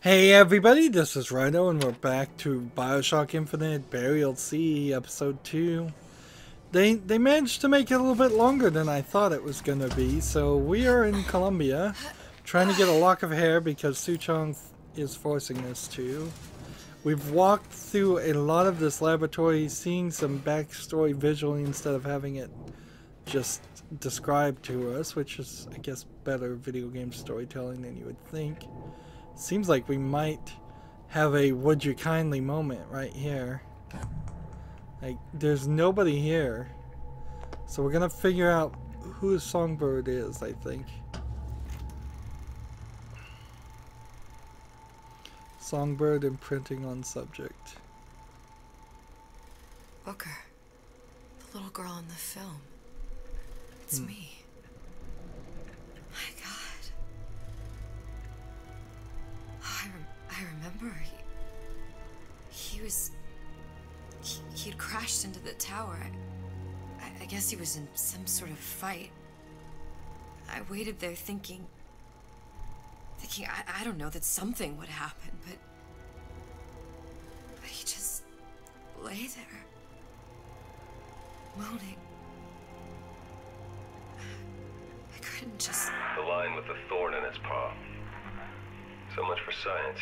Hey everybody, this is Rydo and we're back to BioShock Infinite Burial Sea Episode 2. They managed to make it a little bit longer than I thought it was going to be, so we are in Colombia trying to get a lock of hair because Suchong is forcing us to. We've walked through a lot of this laboratory, seeing some backstory visually instead of having it just described to us, which is, I guess, better video game storytelling than you would think. Seems like we might have a would you kindly moment right here. Like, there's nobody here. So we're gonna figure out who Songbird is, I think. Songbird imprinting on subject. Booker. The little girl in the film. It's me. My God. I remember he'd crashed into the tower. I guess he was in some sort of fight. I waited there thinking I don't know, that something would happen, but he just lay there, moaning. I couldn't just... The line with the thorn in its paw. So much for science.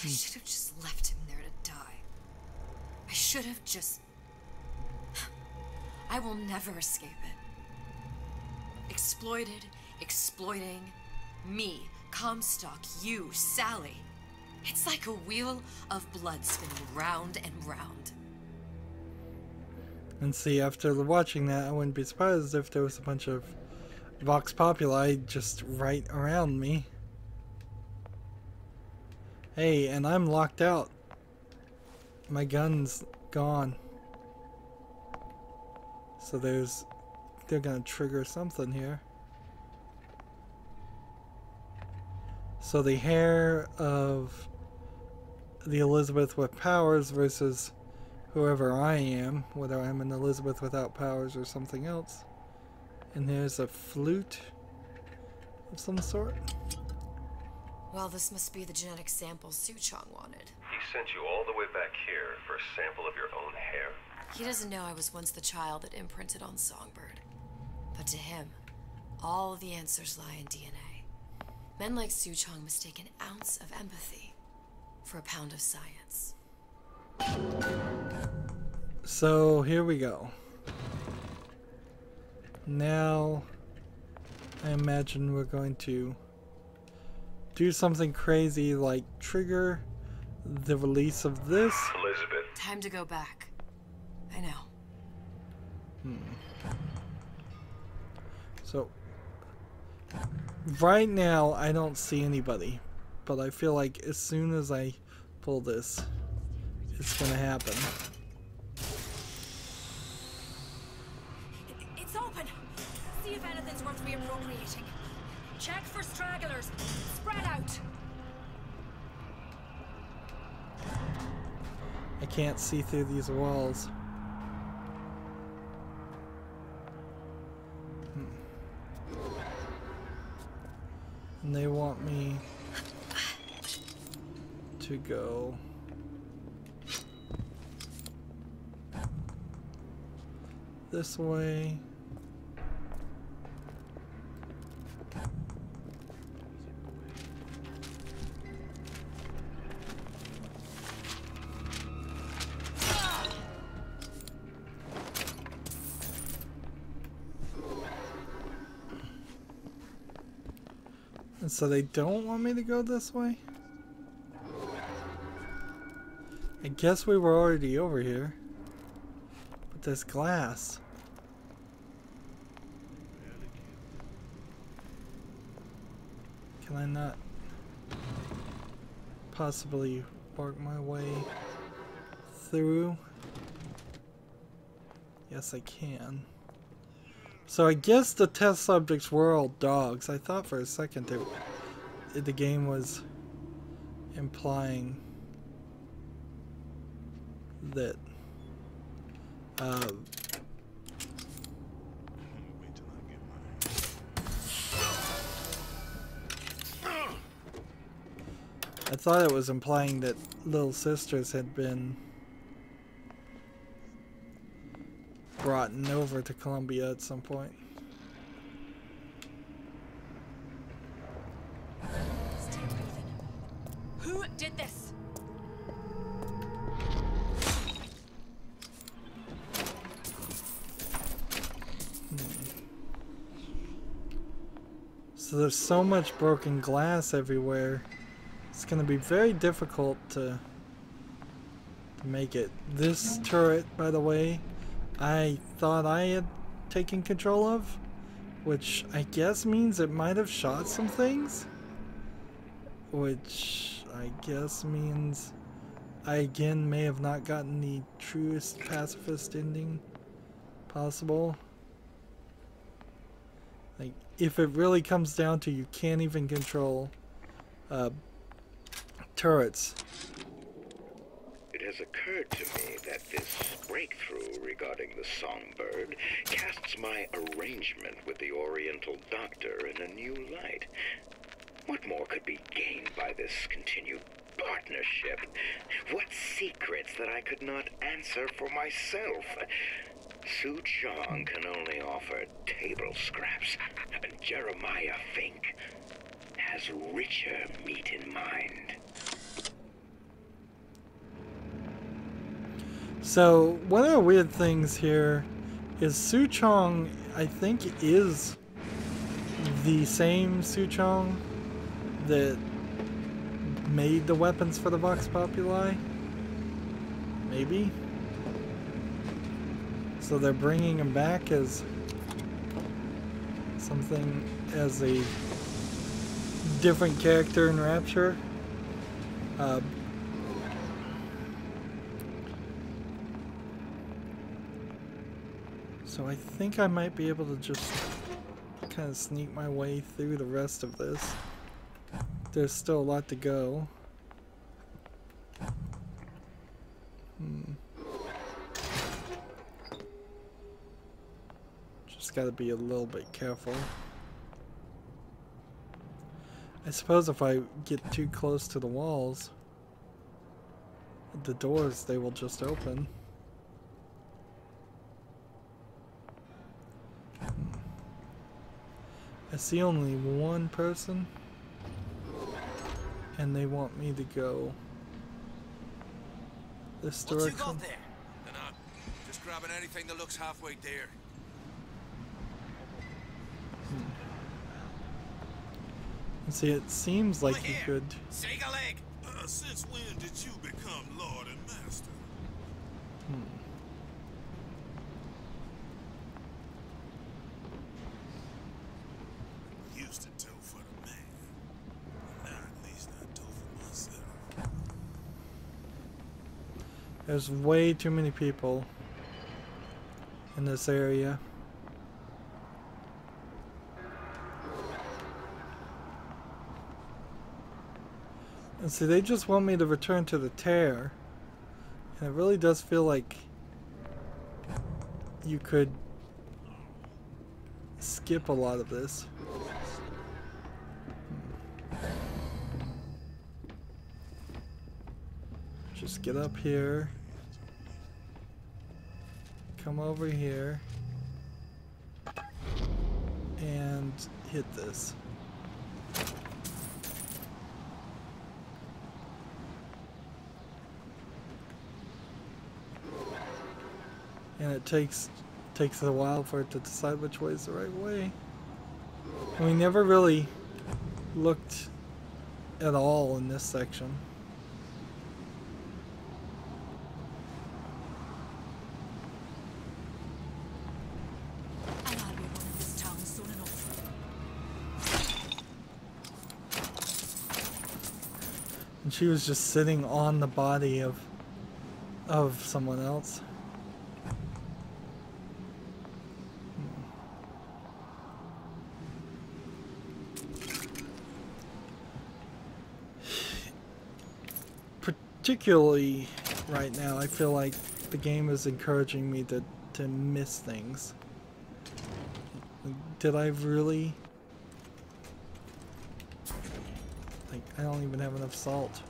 I should have just left him there to die. I should have just... I will never escape it. Exploited, exploiting, me, Comstock, you, Sally. It's like a wheel of blood spinning round and round. And see, after watching that, I wouldn't be surprised if there was a bunch of Vox Populi just right around me. Hey, and I'm locked out. My gun's gone. So they're gonna trigger something here. So the hair of the Elizabeth with powers versus whoever I am, whether I'm an Elizabeth without powers or something else. And there's a flute of some sort. Well, this must be the genetic sample Suchong wanted. He sent you all the way back here for a sample of your own hair? He doesn't know I was once the child that imprinted on Songbird. But to him, all the answers lie in DNA. Men like Suchong mistake an ounce of empathy for a pound of science. So here we go. Now, I imagine we're going to do something crazy like trigger the release of this. Elizabeth. Time to go back. I know. So, right now I don't see anybody, but I feel like as soon as I pull this, it's gonna happen. It's open. See if anything's worth reappropriating. Check for stragglers. Spread out. I can't see through these walls. And they want me to go this way. And so they don't want me to go this way? I guess we were already over here. But there's glass. Can I not possibly work my way through? Yes, I can. So I guess the test subjects were all dogs. I thought for a second that the game was implying that I thought it was implying that Little Sisters had been brought over to Columbia at some point. Stay breathing. Who did this? So there's so much broken glass everywhere. It's going to be very difficult to make it. This turret, by the way, I thought I had taken control of, which I guess means it might have shot some things, which I guess means I again may have not gotten the truest pacifist ending possible. Like, if it really comes down to you can't even control turrets. It has occurred to me that this breakthrough regarding the songbird casts my arrangement with the Oriental Doctor in a new light. What more could be gained by this continued partnership? What secrets that I could not answer for myself? Su Chong can only offer table scraps, and Jeremiah Fink has richer meat in mind. So, one of the weird things here is Su Chong, I think, is the same Su Chong that made the weapons for the Vox Populi? Maybe? So they're bringing him back as something, as a different character in Rapture. So I think I might be able to just kind of sneak my way through the rest of this. There's still a lot to go. Just gotta be a little bit careful. I suppose if I get too close to the walls, the doors, they will just open. I see only one person, and they want me to go this direction. What you got there? Dunno. Just grabbing anything that looks halfway there. And see, it seems like you could. Shake a leg. Since when did you become Lord and Master? Used to do for the man. Now at least I do for myself. There's way too many people in this area. And see, they just want me to return to the tear. And it really does feel like you could skip a lot of this. Just get up here. Come over here. And hit this. And it takes a while for it to decide which way is the right way. And we never really looked at all in this section. And I'll be running this town soon enough. And she was just sitting on the body of someone else. Particularly right now, I feel like the game is encouraging me to miss things. Did I really? Like, I don't even have enough salt.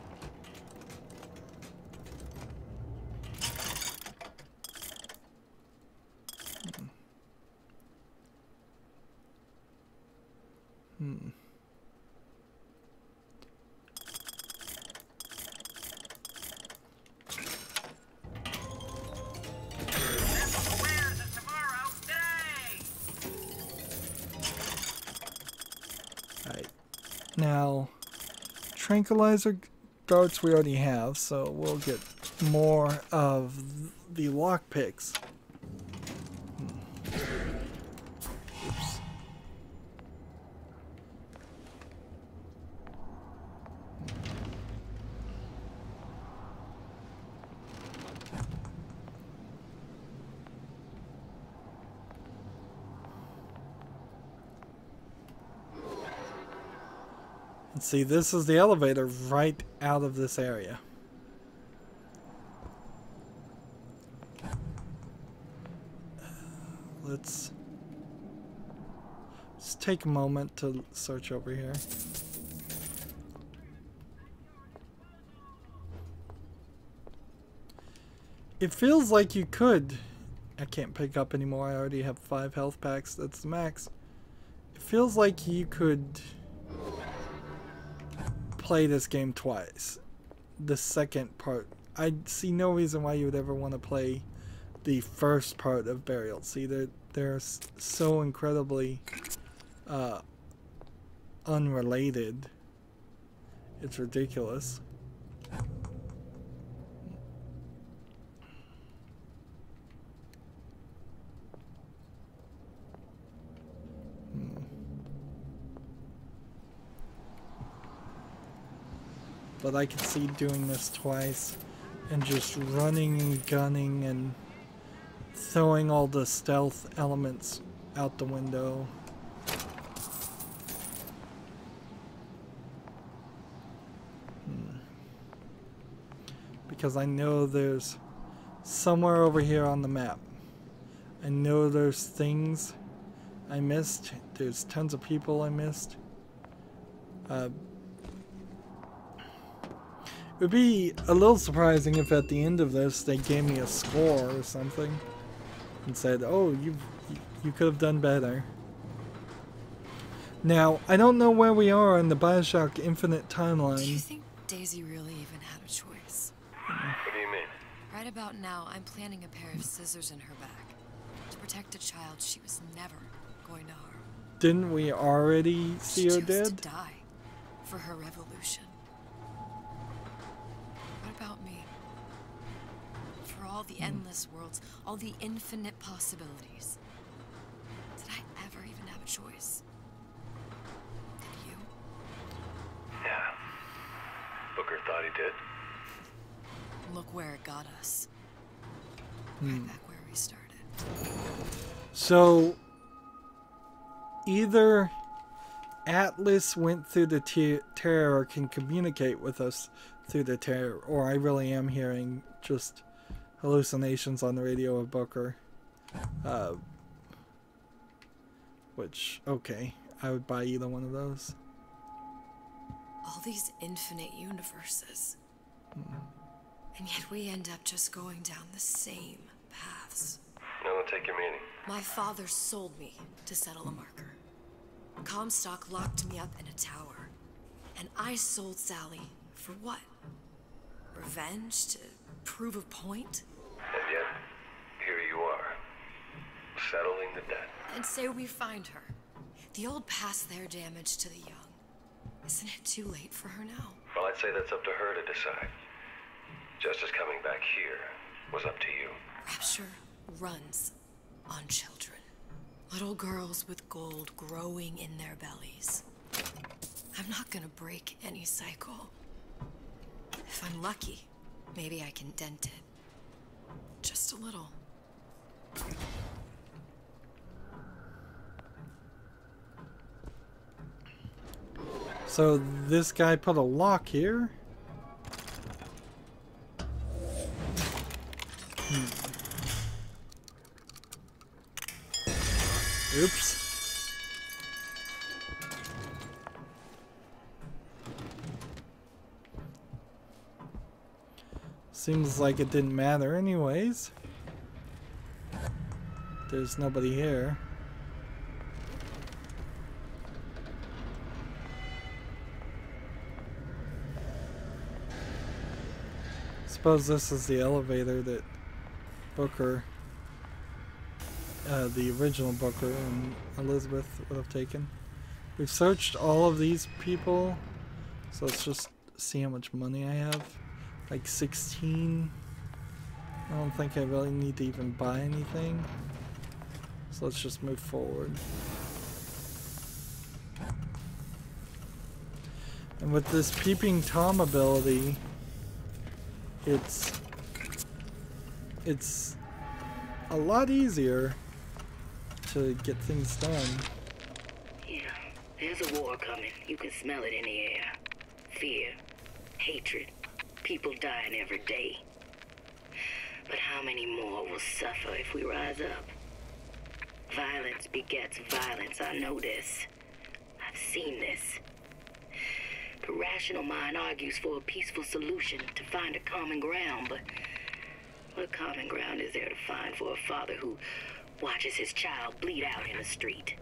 Now, tranquilizer darts we already have, so we'll get more of the lockpicks. Oops. See, this is the elevator right out of this area. Let's take a moment to search over here. It feels like you could. I can't pick up anymore. I already have 5 health packs. That's the max. It feels like you could play this game twice. The second part, I see no reason why you would ever want to play the first part of Burial. See, they're so incredibly unrelated. It's ridiculous. But I could see doing this twice and just running and gunning and throwing all the stealth elements out the window. Because I know there's somewhere over here on the map. I know there's things I missed. There's tons of people I missed. It would be a little surprising if at the end of this they gave me a score or something and said, "Oh, you could have done better." Now, I don't know where we are in the BioShock Infinite timeline. Do you think Daisy really even had a choice? What do you mean? Right about now, I'm planting a pair of scissors in her back to protect a child she was never going to harm. Didn't we already see her She chose dead? to die for her revolution. What about me? For all the endless worlds, all the infinite possibilities. Did I ever even have a choice? Did you? Yeah. Booker thought he did. Look where it got us. Right back where we started. So, either Atlas went through the terror or can communicate with us through the terror, or I really am hearing just hallucinations on the radio of Booker. Which, okay, I would buy either one of those. All these infinite universes. And yet we end up just going down the same paths. No, take your meaning. My father sold me to settle a marker. Comstock locked me up in a tower. And I sold Sally for what? Revenge? To prove a point? And yet, here you are, settling the debt. And say we find her. The old past there damage to the young. Isn't it too late for her now? Well, I'd say that's up to her to decide. Justice coming back here was up to you. Rapture runs on children. Little girls with gold growing in their bellies. I'm not gonna break any cycle. If I'm lucky, maybe I can dent it. Just a little. So this guy put a lock here? Oops. Seems like it didn't matter anyways. There's nobody here. Suppose this is the elevator that Booker, the original Booker and Elizabeth would have taken. We've searched all of these people, so let's just see how much money I have. Like 16. I don't think I really need to even buy anything. So let's just move forward. And with this Peeping Tom ability, it's a lot easier to get things done. Yeah, there's a war coming. You can smell it in the air. Fear, hatred, people dying every day. But how many more will suffer if we rise up? Violence begets violence, I know this. I've seen this. The rational mind argues for a peaceful solution to find a common ground, but what common ground is there to find for a father who watches his child bleed out in the street?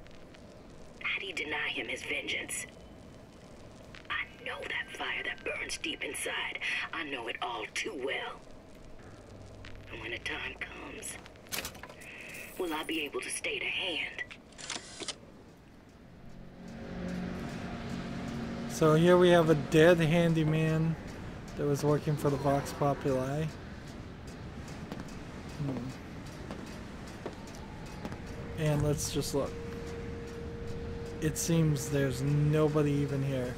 How'd he deny him his vengeance? I know that fire that burns deep inside. I know it all too well. And when the time comes, will I be able to stay the hand? So here we have a dead handyman that was working for the Vox Populi. And let's just look. It seems there's nobody even here.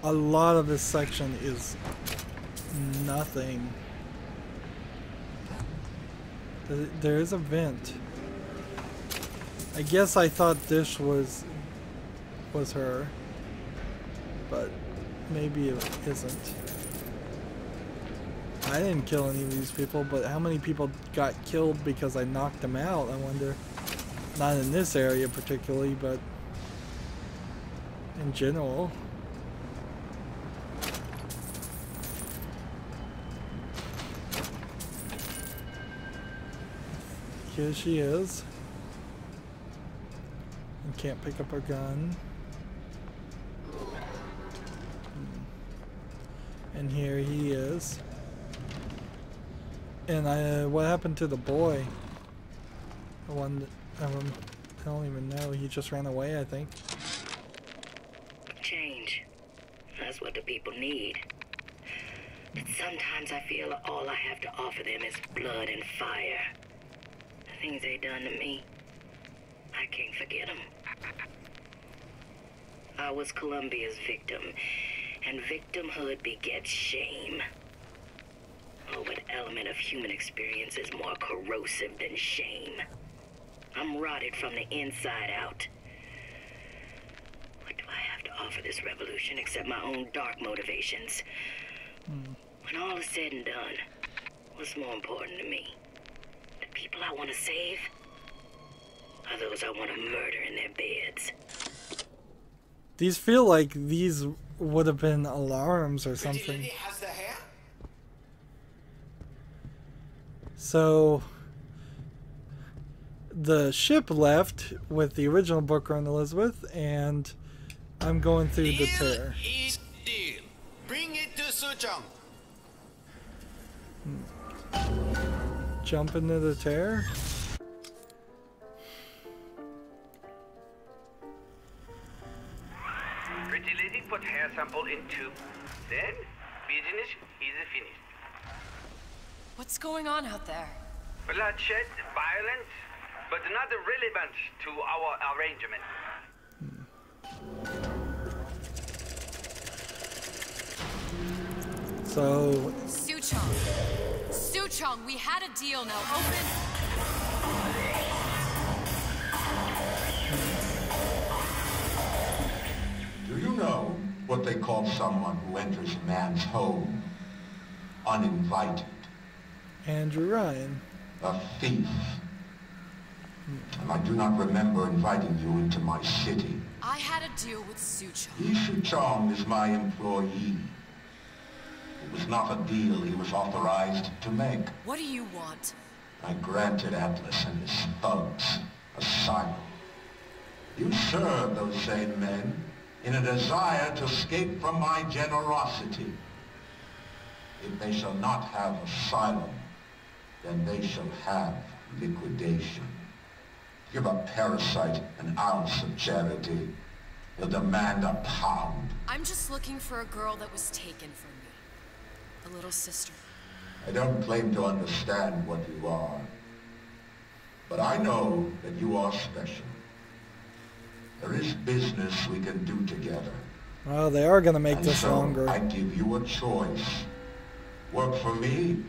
A lot of this section is nothing. There is a vent. I guess I thought this was her, but maybe it isn't. I didn't kill any of these people, but how many people got killed because I knocked them out, I wonder. Not in this area particularly, but in general. Here she is. And can't pick up her gun. And here he is. And what happened to the boy? The one that, I don't even know. He just ran away, I think. Change. That's what the people need. But sometimes I feel all I have to offer them is blood and fire. The things they done to me, I can't forget them. I was Columbia's victim, and victimhood begets shame. Oh, what element of human experience is more corrosive than shame? I'm rotted from the inside out. What do I have to offer this revolution except my own dark motivations? When all is said and done, what's more important to me? The people I want to save? Or those I want to murder in their beds? These feel like these would have been alarms or something. Has the hair? So the ship left with the original Booker and Elizabeth, and I'm going through the tear. Is deal. Bring it to Suchong. Jump into the tear. Pretty lady put hair sample in tube. Then business is finished. What's going on out there? Bloodshed, violence, but not relevant to our arrangement. So Suchong, we had a deal. Now open. Do you know what they call someone who enters a man's home uninvited? Andrew Ryan. A thief. And I do not remember inviting you into my city. I had a deal with Suchong. Suchong is my employee. It was not a deal he was authorized to make. What do you want? I granted Atlas and his thugs asylum. You serve those same men in a desire to escape from my generosity. If they shall not have asylum, then they shall have liquidation. Give a parasite an ounce of charity, he'll demand a pound. I'm just looking for a girl that was taken from me. A little sister. I don't claim to understand what you are, but I know that you are special. There is business we can do together. Well, they are going to make this so longer. I give you a choice. Work for me,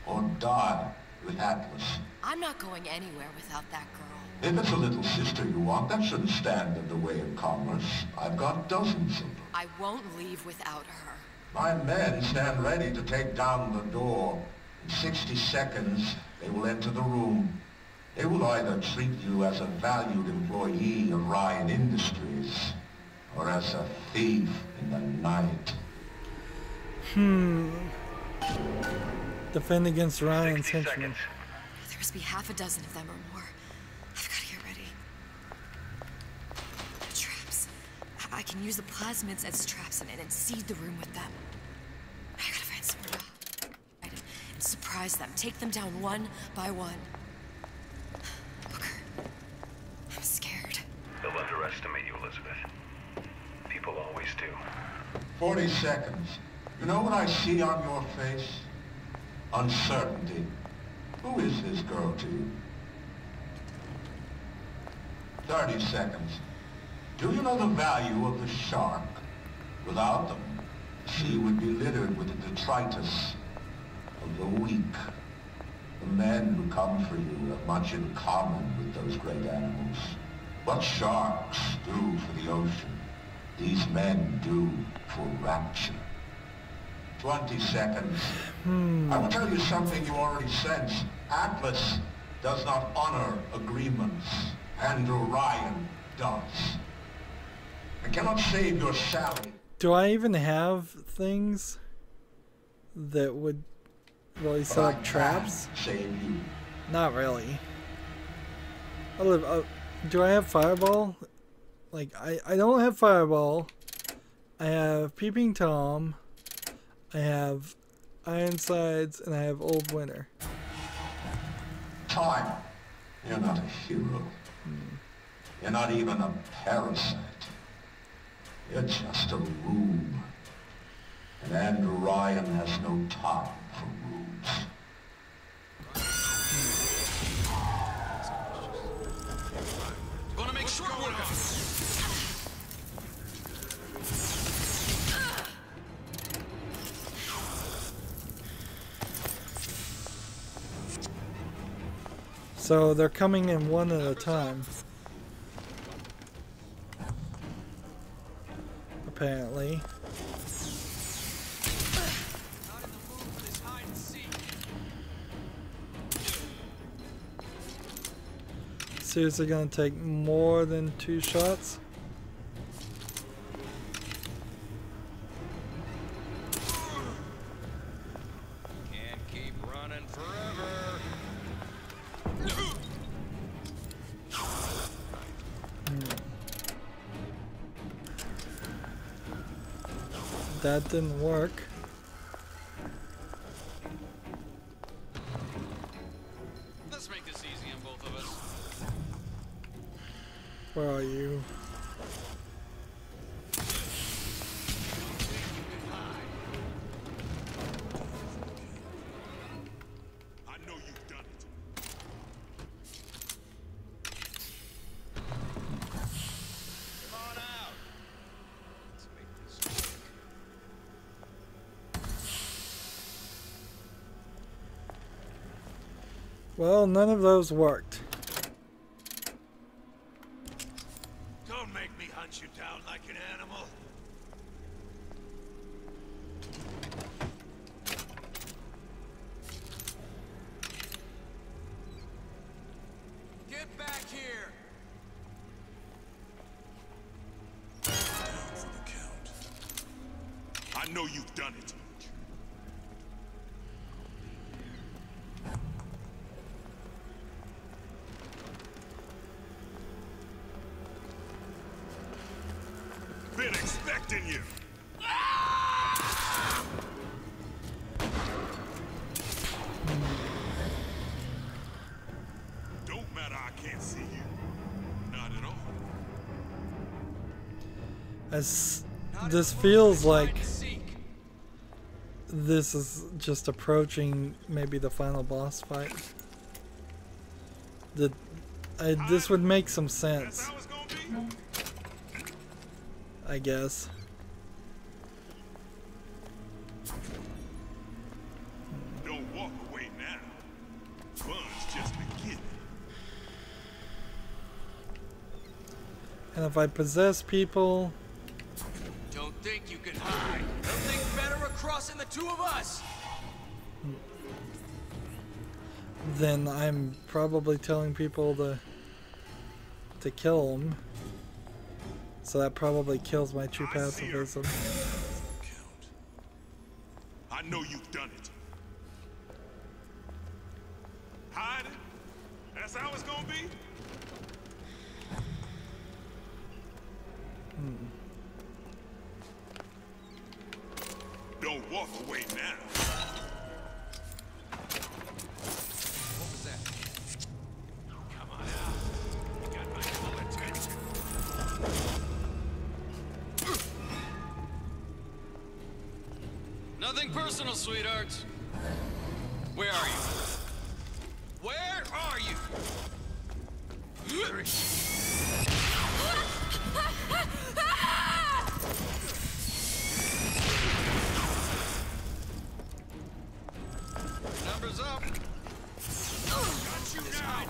or die with Atlas. I'm not going anywhere without that girl. If it's a little sister you want, that shouldn't stand in the way of commerce. I've got dozens of them. I won't leave without her. My men stand ready to take down the door. In 60 seconds, they will enter the room. They will either treat you as a valued employee of Ryan Industries, or as a thief in the night. Defend against Ryan's henchmen. There must be half a dozen of them or more. I've got to get ready. The traps. I can use the plasmids as traps and seed the room with them. I gotta find somewhere to hide and surprise them. Take them down one by one. Booker, I'm scared. They'll underestimate you, Elizabeth. People always do. 40 seconds. You know what I see on your face? Uncertainty. Who is this girl to you? 30 seconds. Do you know the value of the shark? Without them, the sea would be littered with the detritus of the weak. The men who come for you have much in common with those great animals. What sharks do for the ocean, these men do for Rapture. 20 seconds. I will tell you something you already sense. Atlas does not honor agreements. Andrew Ryan does. I cannot save your Sally. Do I even have things that would really set up traps? Save you. Not really. Do I have Fireball? Like, I don't have Fireball. I have Peeping Tom. I have Ironsides, and I have Old Winter. Time. You're not a hero. You're not even a parasite. You're just a rube. And Andrew Ryan has no time for rubes. Gonna make short work of it. So they're coming in one at a time. Apparently. Seriously gonna take more than 2 shots? Can't keep running forever. That didn't work. Let's make this easy on both of us. Where are you? I know you've done it. Come on out. Let's make this work. Well, none of those worked. Don't make me hunt you down like an animal. Get I know you've done it. Been expecting you. Don't matter, I can't see you. Not at all. As this feels like this is just approaching maybe the final boss fight. This would make some sense, I guess. Don't walk away now. Fun's just beginning. And if I possess people, don't think you can hide. Don't think better of crossing the two of us. then I'm probably telling people to kill them. So that probably kills my true pacifism. I know you've done it. Hide it? That's how it's gonna be? Don't walk away now. What was that? Come on out. You got my full attention. Nothing personal, sweethearts. Where are you? Where are you? Numbers up. Got you now.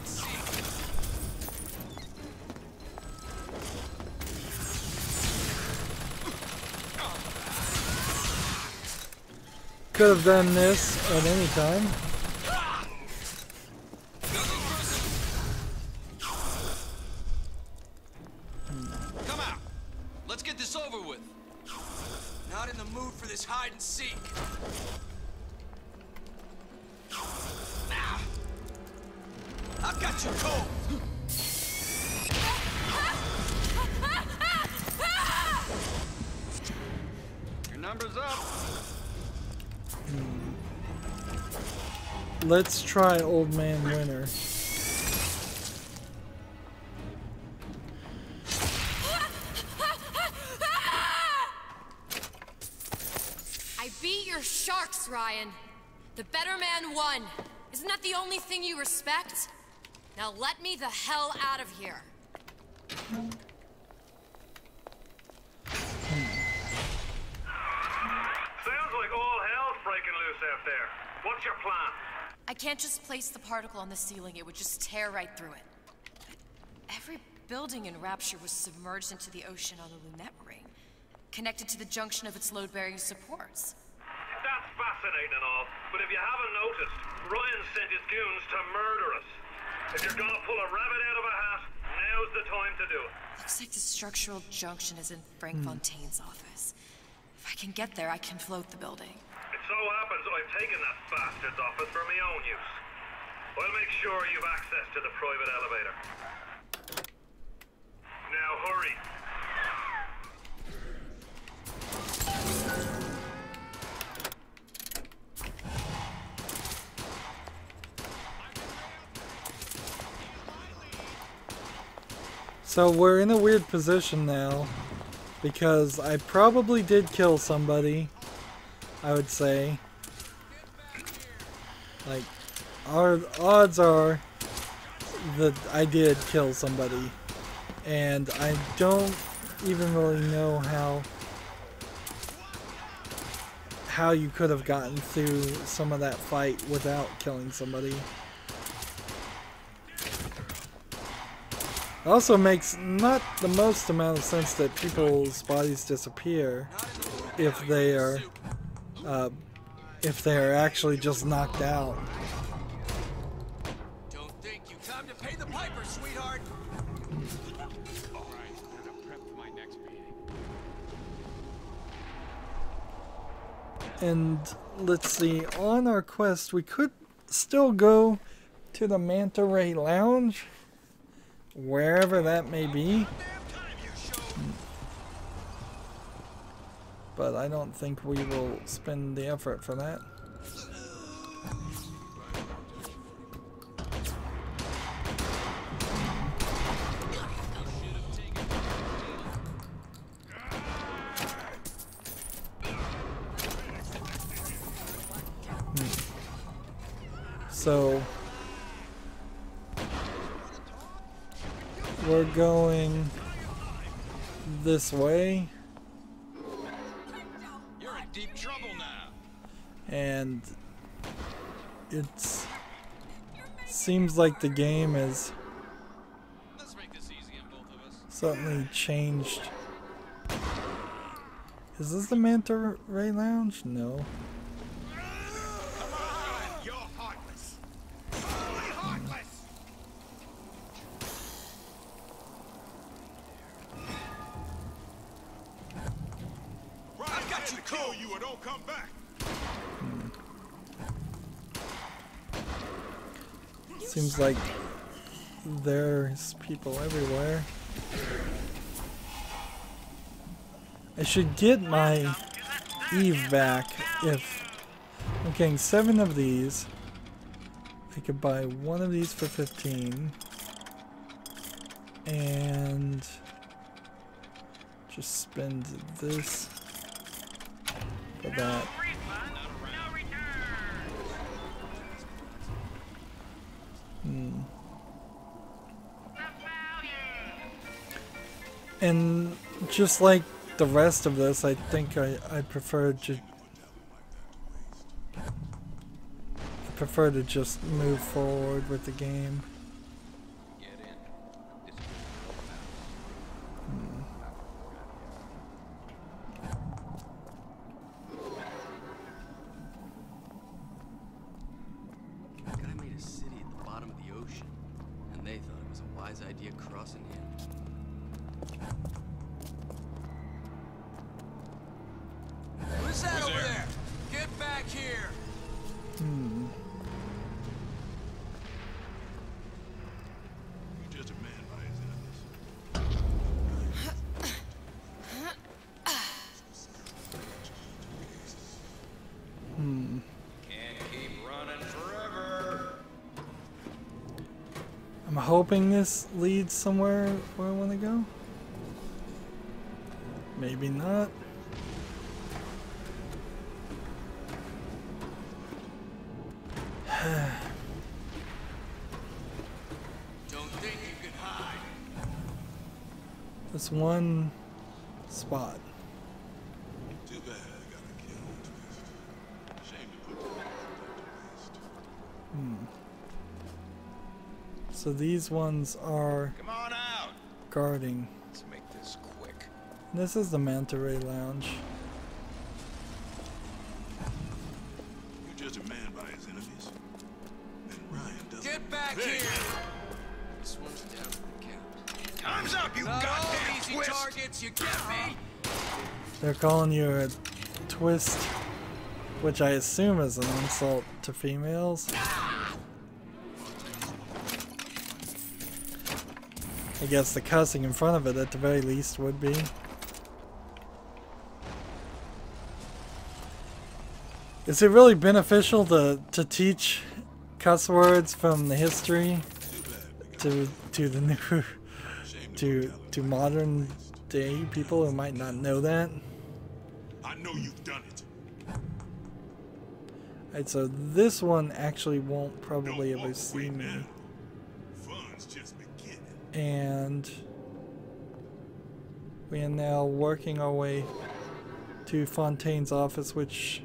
Could have done this at any time. Come out. Let's get this over with. Not in the mood for this hide and seek. Now, I've got you cold. Your number's up. Let's try Old Man Winter. I beat your sharks, Ryan. The better man won. Isn't that the only thing you respect? Now let me the hell out of here. Sounds like all hell's breaking loose out there. What's your plan? I can't just place the particle on the ceiling. It would just tear right through it. But every building in Rapture was submerged into the ocean on the Lunette ring, connected to the junction of its load-bearing supports. That's fascinating and all, but if you haven't noticed, Ryan sent his goons to murder us. If you're gonna pull a rabbit out of a hat, now's the time to do it. Looks like the structural junction is in Frank Fontaine's office. If I can get there, I can float the building. It so happens I've taken that bastard's office for my own use. I'll make sure you've access to the private elevator. Now hurry. So we're in a weird position now, because I probably did kill somebody, I would say. Like, our odds are that I did kill somebody, and I don't even really know how you could have gotten through some of that fight without killing somebody. It also makes not the most amount of sense that people's bodies disappear if they are actually just knocked out. Don't think you time to pay the piper, sweetheart. All right, I'm gonna prep for my next meeting. And let's see, on our quest, we could still go to the Manta Ray Lounge, wherever that may be. But I don't think we will spend the effort for that. So we're going this way. You're in deep trouble now. And it seems like the game is Let's make this easy on both of us. suddenly changed. Is this the Manta Ray Lounge? No. You're heartless. Totally heartless. I've got you kill you or don't come back. Seems like there's people everywhere. I should get my Eve back if I'm getting 7 of these. I could buy one of these for 15 and just spend this for that. And just like the rest of this, I think I prefer to just move forward with the game. The guy made a city at the bottom of the ocean, and they thought it was a wise idea crossing him. Who's that over there? Get back here! You're just a man by his enemies. Can't keep running forever. I'm hoping this leads somewhere where I want to go. Maybe not. Don't think you can hide. This one spot. Too bad I gotta kill him, Twist. Shame to put the man to waste. So these ones are Come on out. guarding. Let's make this quick. This is the Manta Ray Lounge. You're just a man by his enemies. And Ryan doesn't. Get back There. here! This one's down for the count. Time's up, you Not all goddamn easy twist. targets, you get me? They're calling you a twist, which I assume is an insult to females. I guess the cussing in front of it at the very least would be. Is it really beneficial to teach cuss words from the history to the new to modern day people who might not know that? I know you've done it. Alright, so this one actually won't probably ever see me. Fun's just beginning. And we are now working our way to Fontaine's office, which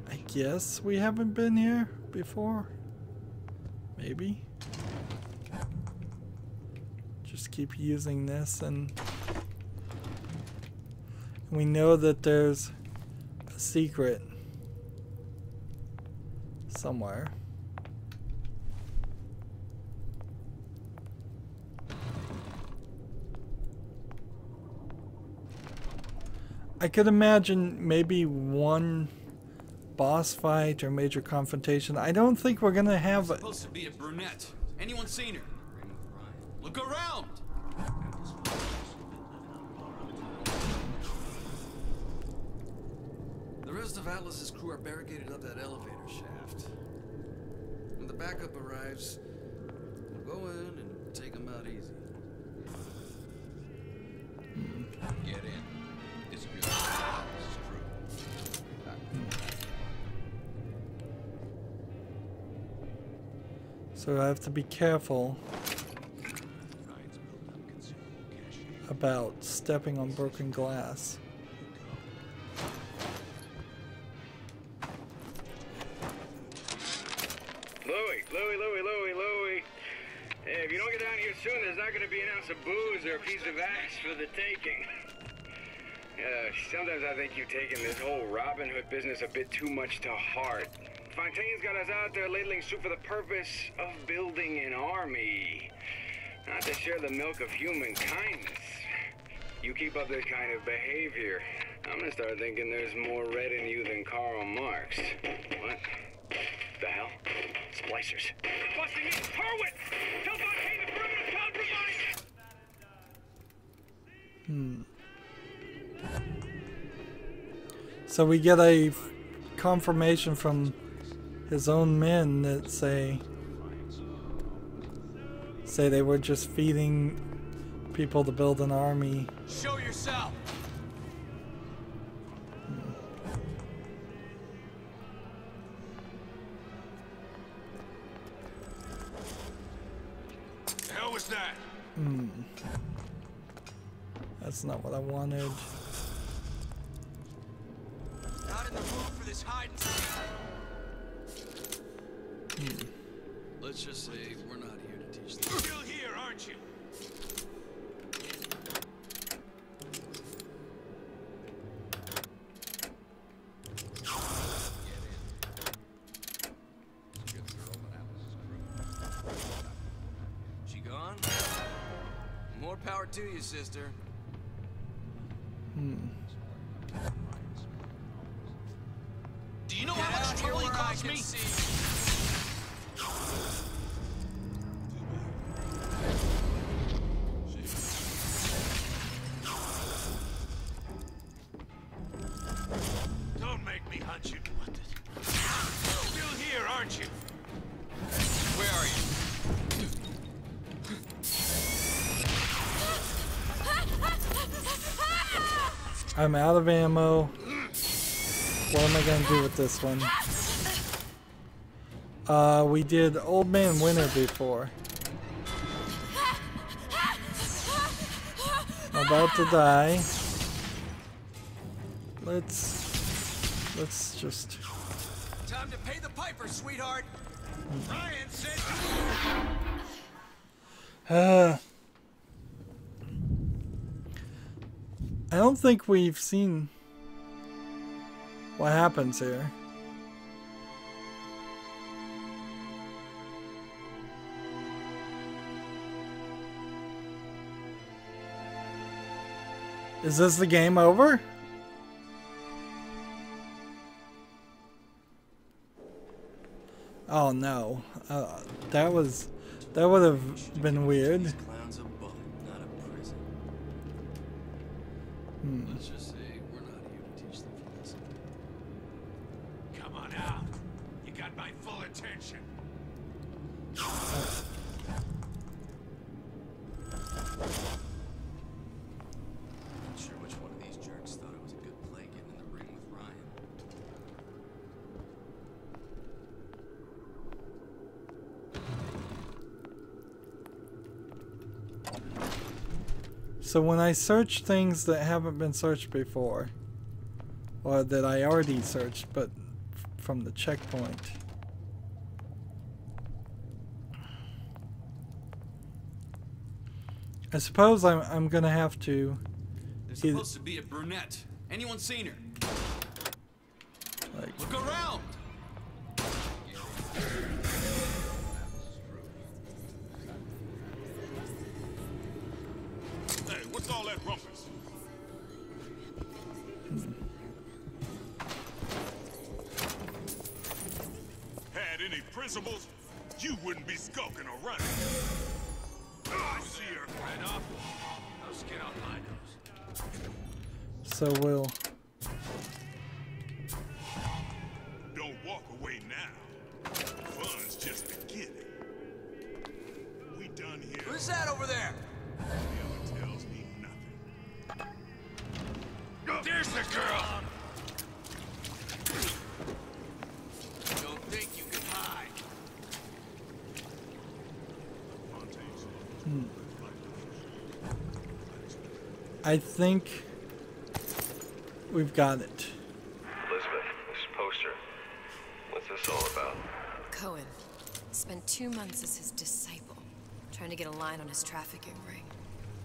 I guess we haven't been here before. Maybe. Just keep using this, and we know that there's a secret somewhere. I could imagine maybe one boss fight or major confrontation. I don't think we're gonna have. It's supposed to be a brunette. Anyone seen her? Look around. The rest of Atlas's crew are barricaded up that elevator shaft. When the backup arrives, we'll go in and take them out easy. Get in. This is Atlas's crew. So I have to be careful about stepping on broken glass. Louie. Hey, if you don't get down here soon, there's not going to be an ounce of booze or a piece of ass for the taking. Sometimes I think you've taken this whole Robin Hood business a bit too much to heart. Fontaine's got us out there ladling soup for the purpose of building an army, not to share the milk of human kindness. You keep up this kind of behavior, I'm gonna start thinking there's more red in you than Karl Marx. What the hell? Splicers. Busting in! Harwit! Tell Fontaine the perimeter's compromised! So we get a confirmation from his own men that say they were just feeding people to build an army. Show yourself. The hell was that? That's not what I wanted. Not in the mood for this hide and seek. Let's just say we're not here to teach them. You're still here, aren't you? She gone? More power to you, sister. Do you know how much trouble he caused me? Don't make me hunt you. Still here, aren't you? Where are you? I'm out of ammo. What am I gonna do with this one? We did Old Man Winter before. I'm about to die. Let's just. Time to pay the piper, sweetheart. Ryan said I don't think we've seen what happens here. Is this the game over? Oh no, that would have been weird. Clown's a bullet, not a prison. Let's just say we're not here to teach them philosophy. come on out. You got my full attention. Not sure which one of these jerks thought it was a good play getting in the ring with Ryan. So when I search things that haven't been searched before, or that I already searched but from the checkpoint, I suppose I'm gonna have to. There's supposed to be a brunette. Anyone seen her? Like, look around. Hey, what's all that rumpus? principles, you wouldn't be skulking or running. Oh, I see her. Right off. No skin off my nose. So we'll... Don't walk away now. Fun's just beginning. We done here. Who's that over there? The other tells me nothing. There's the girl! Don't think you can hide. I think we've got it. Elizabeth, this poster. What's this all about? Cohen spent 2 months as his disciple, trying to get a line on his trafficking ring.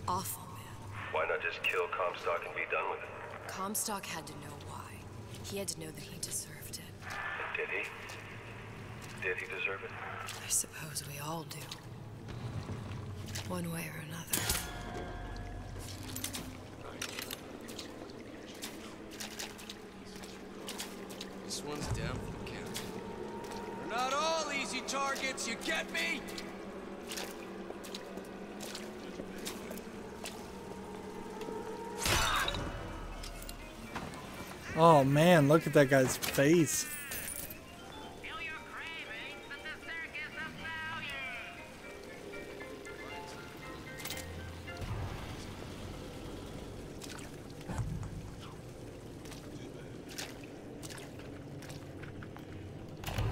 Awful, man. Why not just kill Comstock and be done with it? Comstock had to know why. He had to know that he deserved it. And did he? Did he deserve it? I suppose we all do. One way or another. This one's down for the count. They're not all easy targets, you get me? Oh man, look at that guy's face.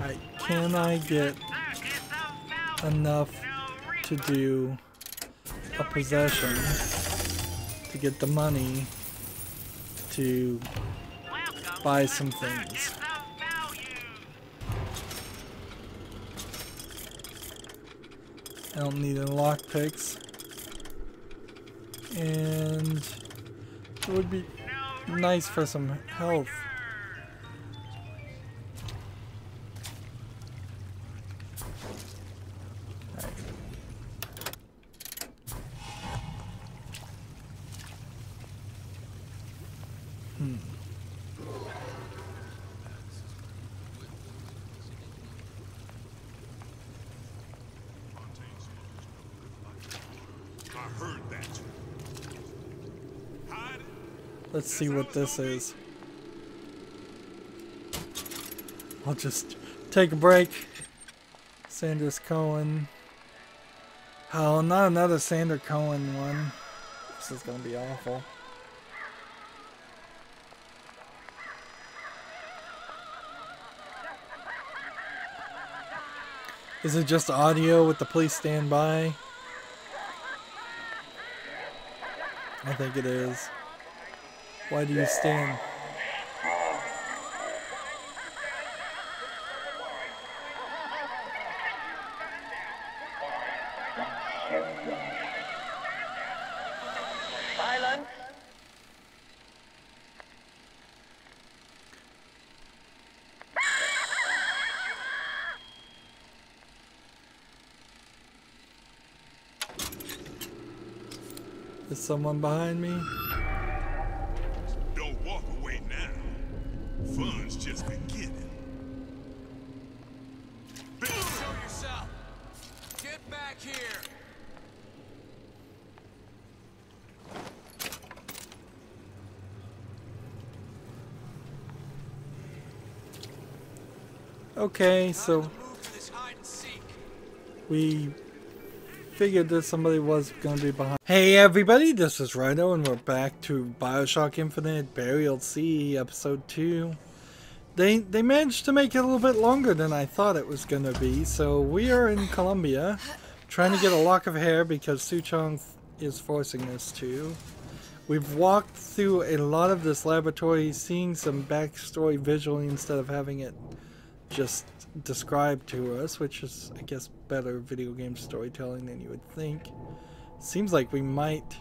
Alright, can I get enough to do a possession to get the money to buy some things? I don't need any lockpicks, and it would be nice for some health. Let's see what this is. I'll just take a break. Sanders Cohen. Oh, not another Sander Cohen one. This is gonna be awful. Is it just audio with the police stand by? I think it is. Why do you stand? Silence. Is someone behind me? Don't walk away now. Fun's just beginning. Show yourself. Get back here. Okay, so we figured that somebody was going to be behind. Hey everybody, this is Rydo and we're back to BioShock Infinite Burial Sea Episode 2. They managed to make it a little bit longer than I thought it was going to be, so we are in Colombia trying to get a lock of hair because Suchong is forcing us to. We've walked through a lot of this laboratory, seeing some backstory visually instead of having it just described to us, which is, I guess, better video game storytelling than you would think. Seems like we might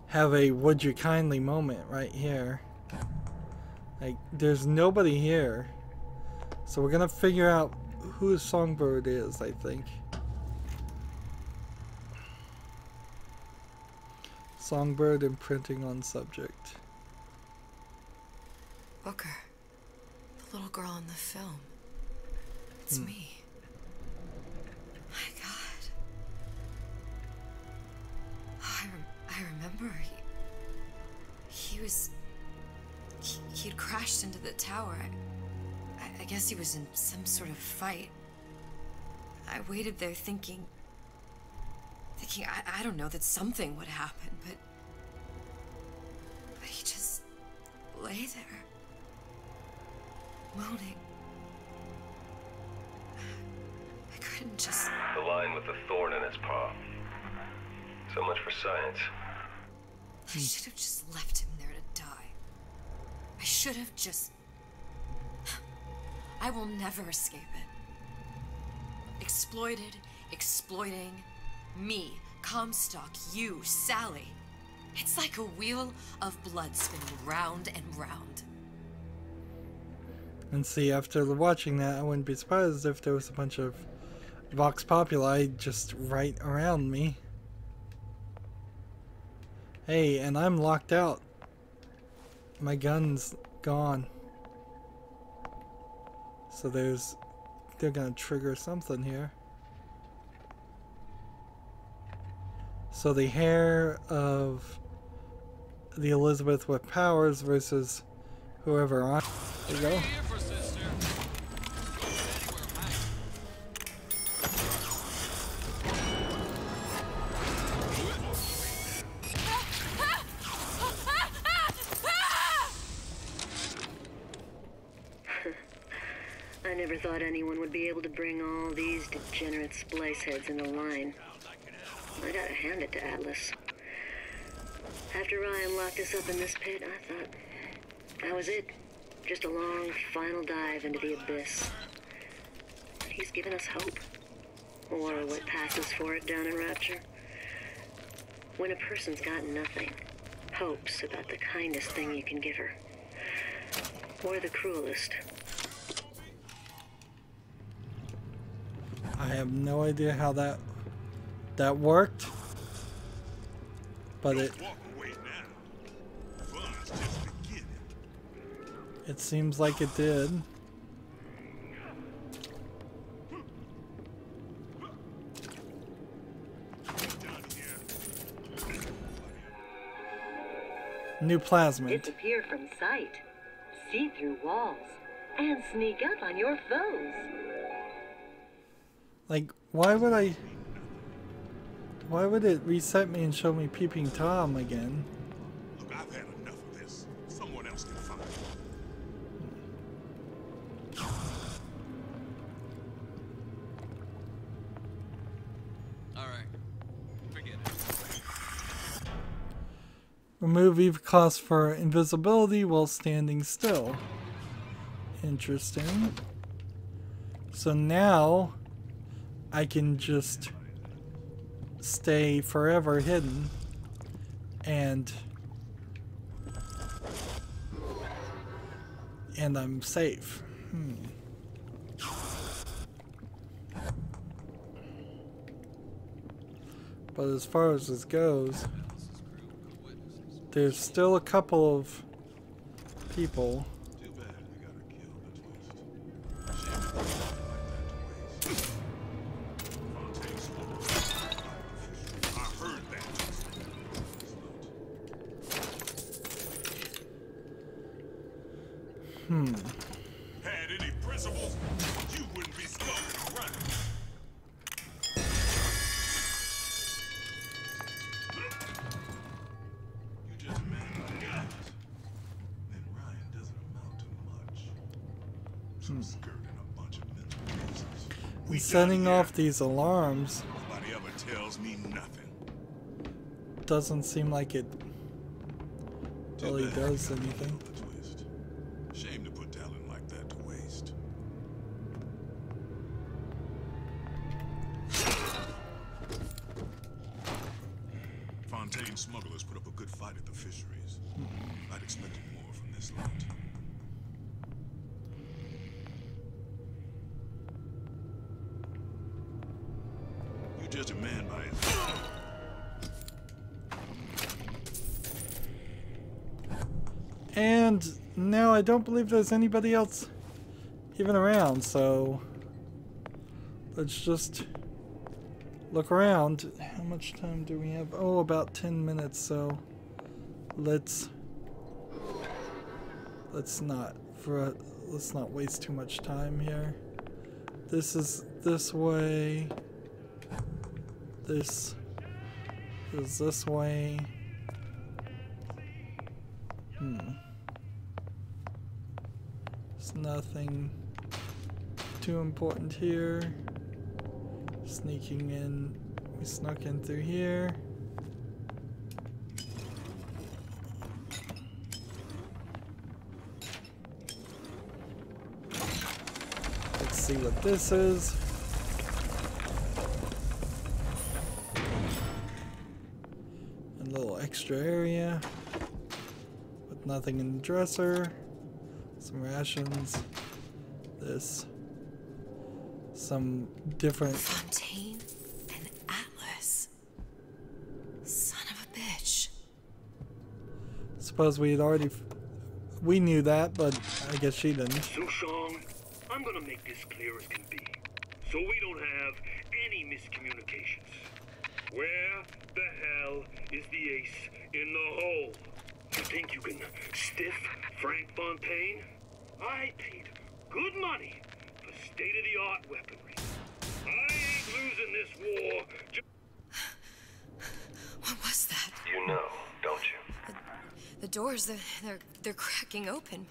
have a would you kindly moment right here. Like, there's nobody here. So we're gonna figure out who Songbird is, I think. Songbird imprinting on subject. Booker. The little girl in the film. It's me. He'd crashed into the tower. I guess he was in some sort of fight. I waited there thinking I don't know, that something would happen, but he just lay there, moaning. I couldn't just... The lion with the thorn in its paw. So much for science. I should have just left him there to die. I should have just... I will never escape it. Exploited, exploiting, me, Comstock, you, Sally. It's like a wheel of blood spinning round and round. And see, after watching that, I wouldn't be surprised if there was a bunch of Vox Populi just right around me. Hey, and I'm locked out. My gun's gone. So they're gonna trigger something here. So the hair of the Elizabeth with powers versus whoever on. There you go. I never thought anyone would be able to bring all these degenerate splice heads into line. I gotta hand it to Atlas. After Ryan locked us up in this pit, I thought that was it. Just a long, final dive into the abyss. He's given us hope. Or what passes for it down in Rapture. When a person's got nothing, hope's about the kindest thing you can give her. Or the cruelest. I have no idea how that worked, but it seems like it did. New plasmid. Disappear from sight, see through walls, and sneak up on your foes. Like, why would it reset me and show me Peeping Tom again? Look, I've had enough of this. Someone else can find it. Alright. Forget it. Remove EV cost for invisibility while standing still. Interesting. So now I can just stay forever hidden and I'm safe. But as far as this goes, there's still a couple of people. Had any principles, you wouldn't be skulking around. You just man my guns. Then Ryan doesn't amount to much. Some skirt and a bunch of mental cases. And setting off these alarms Nobody ever tells me nothing. doesn't seem like it really does anything. Shame to put talent like that to waste. Fontaine smugglers put up a good fight at the fisheries. I'd expected more from this lot. You judge a man by his... And now I don't believe there's anybody else even around, so let's just look around. How much time do we have? Oh, about 10 minutes, so let's let's not waste too much time here. This is this way. This is this way. There's nothing too important here. Sneaking in. We snuck in through here. Let's see what this is. A little extra area with nothing in the dresser. Some rations. This. Some different. Fontaine and Atlas. Son of a bitch. Suppose we had already. We knew that, but I guess she didn't. Sushong, I'm gonna make this clear as can be, so we don't have any miscommunications. Where the hell is the ace in the hole? You think you can stiff Frank Fontaine? I paid good money for state-of-the-art weaponry. I ain't losing this war. What was that? You know, don't you? The doors, they're cracking open.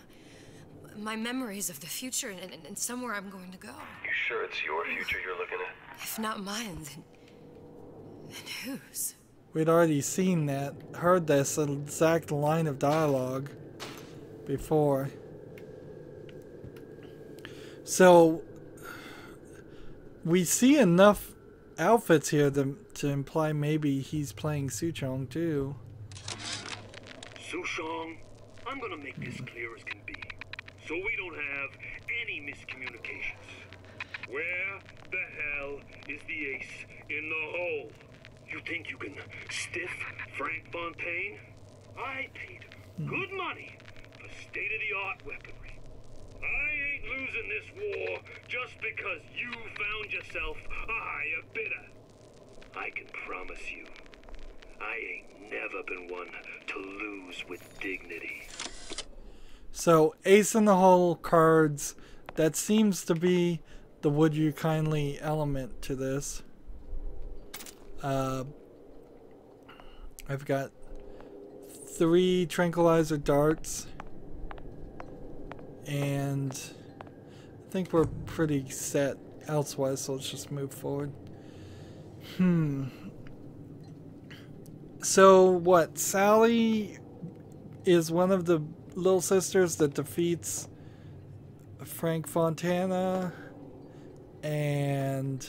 My memories of the future and somewhere I'm going to go. You sure it's your future you're looking at? If not mine, then whose? We'd already seen that, heard this exact line of dialogue before. So, we see enough outfits here to imply maybe he's playing Suchong too. Sushong, I'm gonna make this clear as can be, so we don't have any miscommunications. Where the hell is the ace in the hole? You think you can stiff Frank Fontaine? I paid good money for state-of-the-art weaponry. I ain't losing this war just because you found yourself a higher bidder. I can promise you, I ain't never been one to lose with dignity. So, ace in the hole cards, that seems to be the would you kindly element to this. I've got 3 tranquilizer darts, and I think we're pretty set elsewise, so let's just move forward. So what, Sally is one of the little sisters that defeats Frank Fontana, and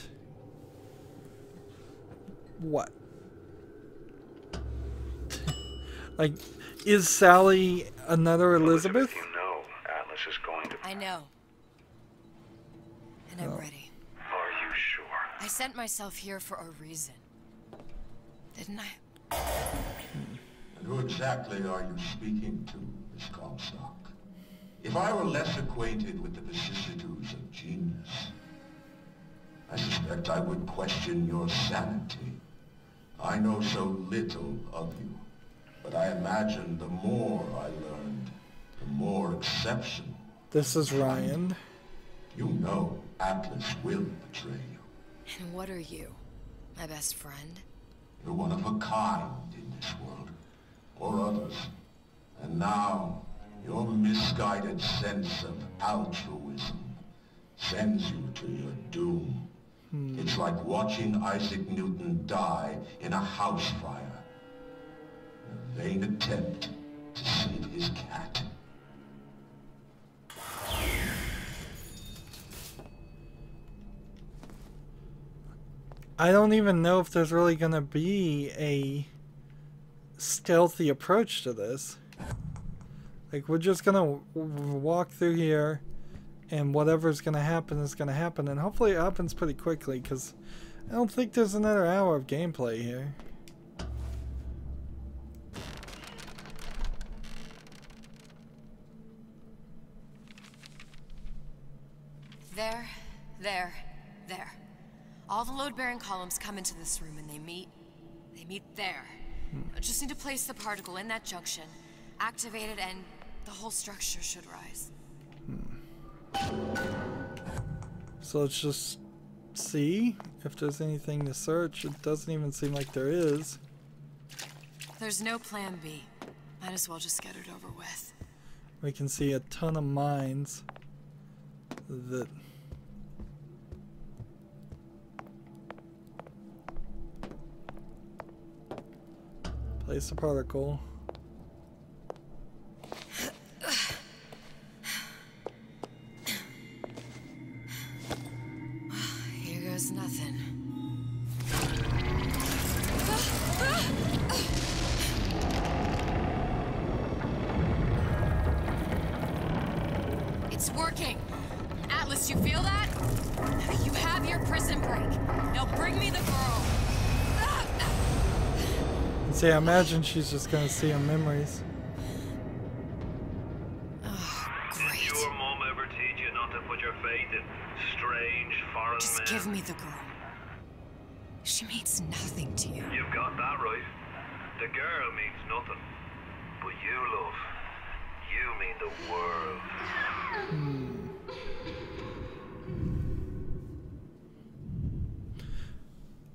what? Like, is Sally another Elizabeth? You know Atlas is going to... I know. And I'm ready. Are you sure? I sent myself here for a reason. Didn't I? And who exactly are you speaking to, Miss Comstock? If I were less acquainted with the vicissitudes of genius, I suspect I would question your sanity. I know so little of you, but I imagine the more I learned, the more exceptional. This is Ryan. You know Atlas will betray you. And what are you? My best friend? You're one of a kind in this world, or others. And now, your misguided sense of altruism sends you to your doom. It's like watching Isaac Newton die in a house fire. A vain attempt to save his cat. I don't even know if there's really gonna be a stealthy approach to this. Like, we're just gonna walk through here, and whatever's gonna happen is gonna happen, and hopefully it happens pretty quickly, because I don't think there's another hour of gameplay here. There. All the load-bearing columns come into this room and they meet there. I just need to place the particle in that junction, activate it, and The whole structure should rise. So let's just see if there's anything to search. It doesn't even seem like there is. There's no plan B. Might as well just get it over with. We can see a ton of mines that... Place a particle. Here goes nothing. It's working. Atlas, you feel that? You have your prison break. Now bring me the girl. See, I imagine she's just gonna see her memories. Great. Did your mom ever teach you not to put your faith in strange foreign men? Just give me the girl. She means nothing to you. You've got that right. The girl means nothing. But you, love, you mean the world.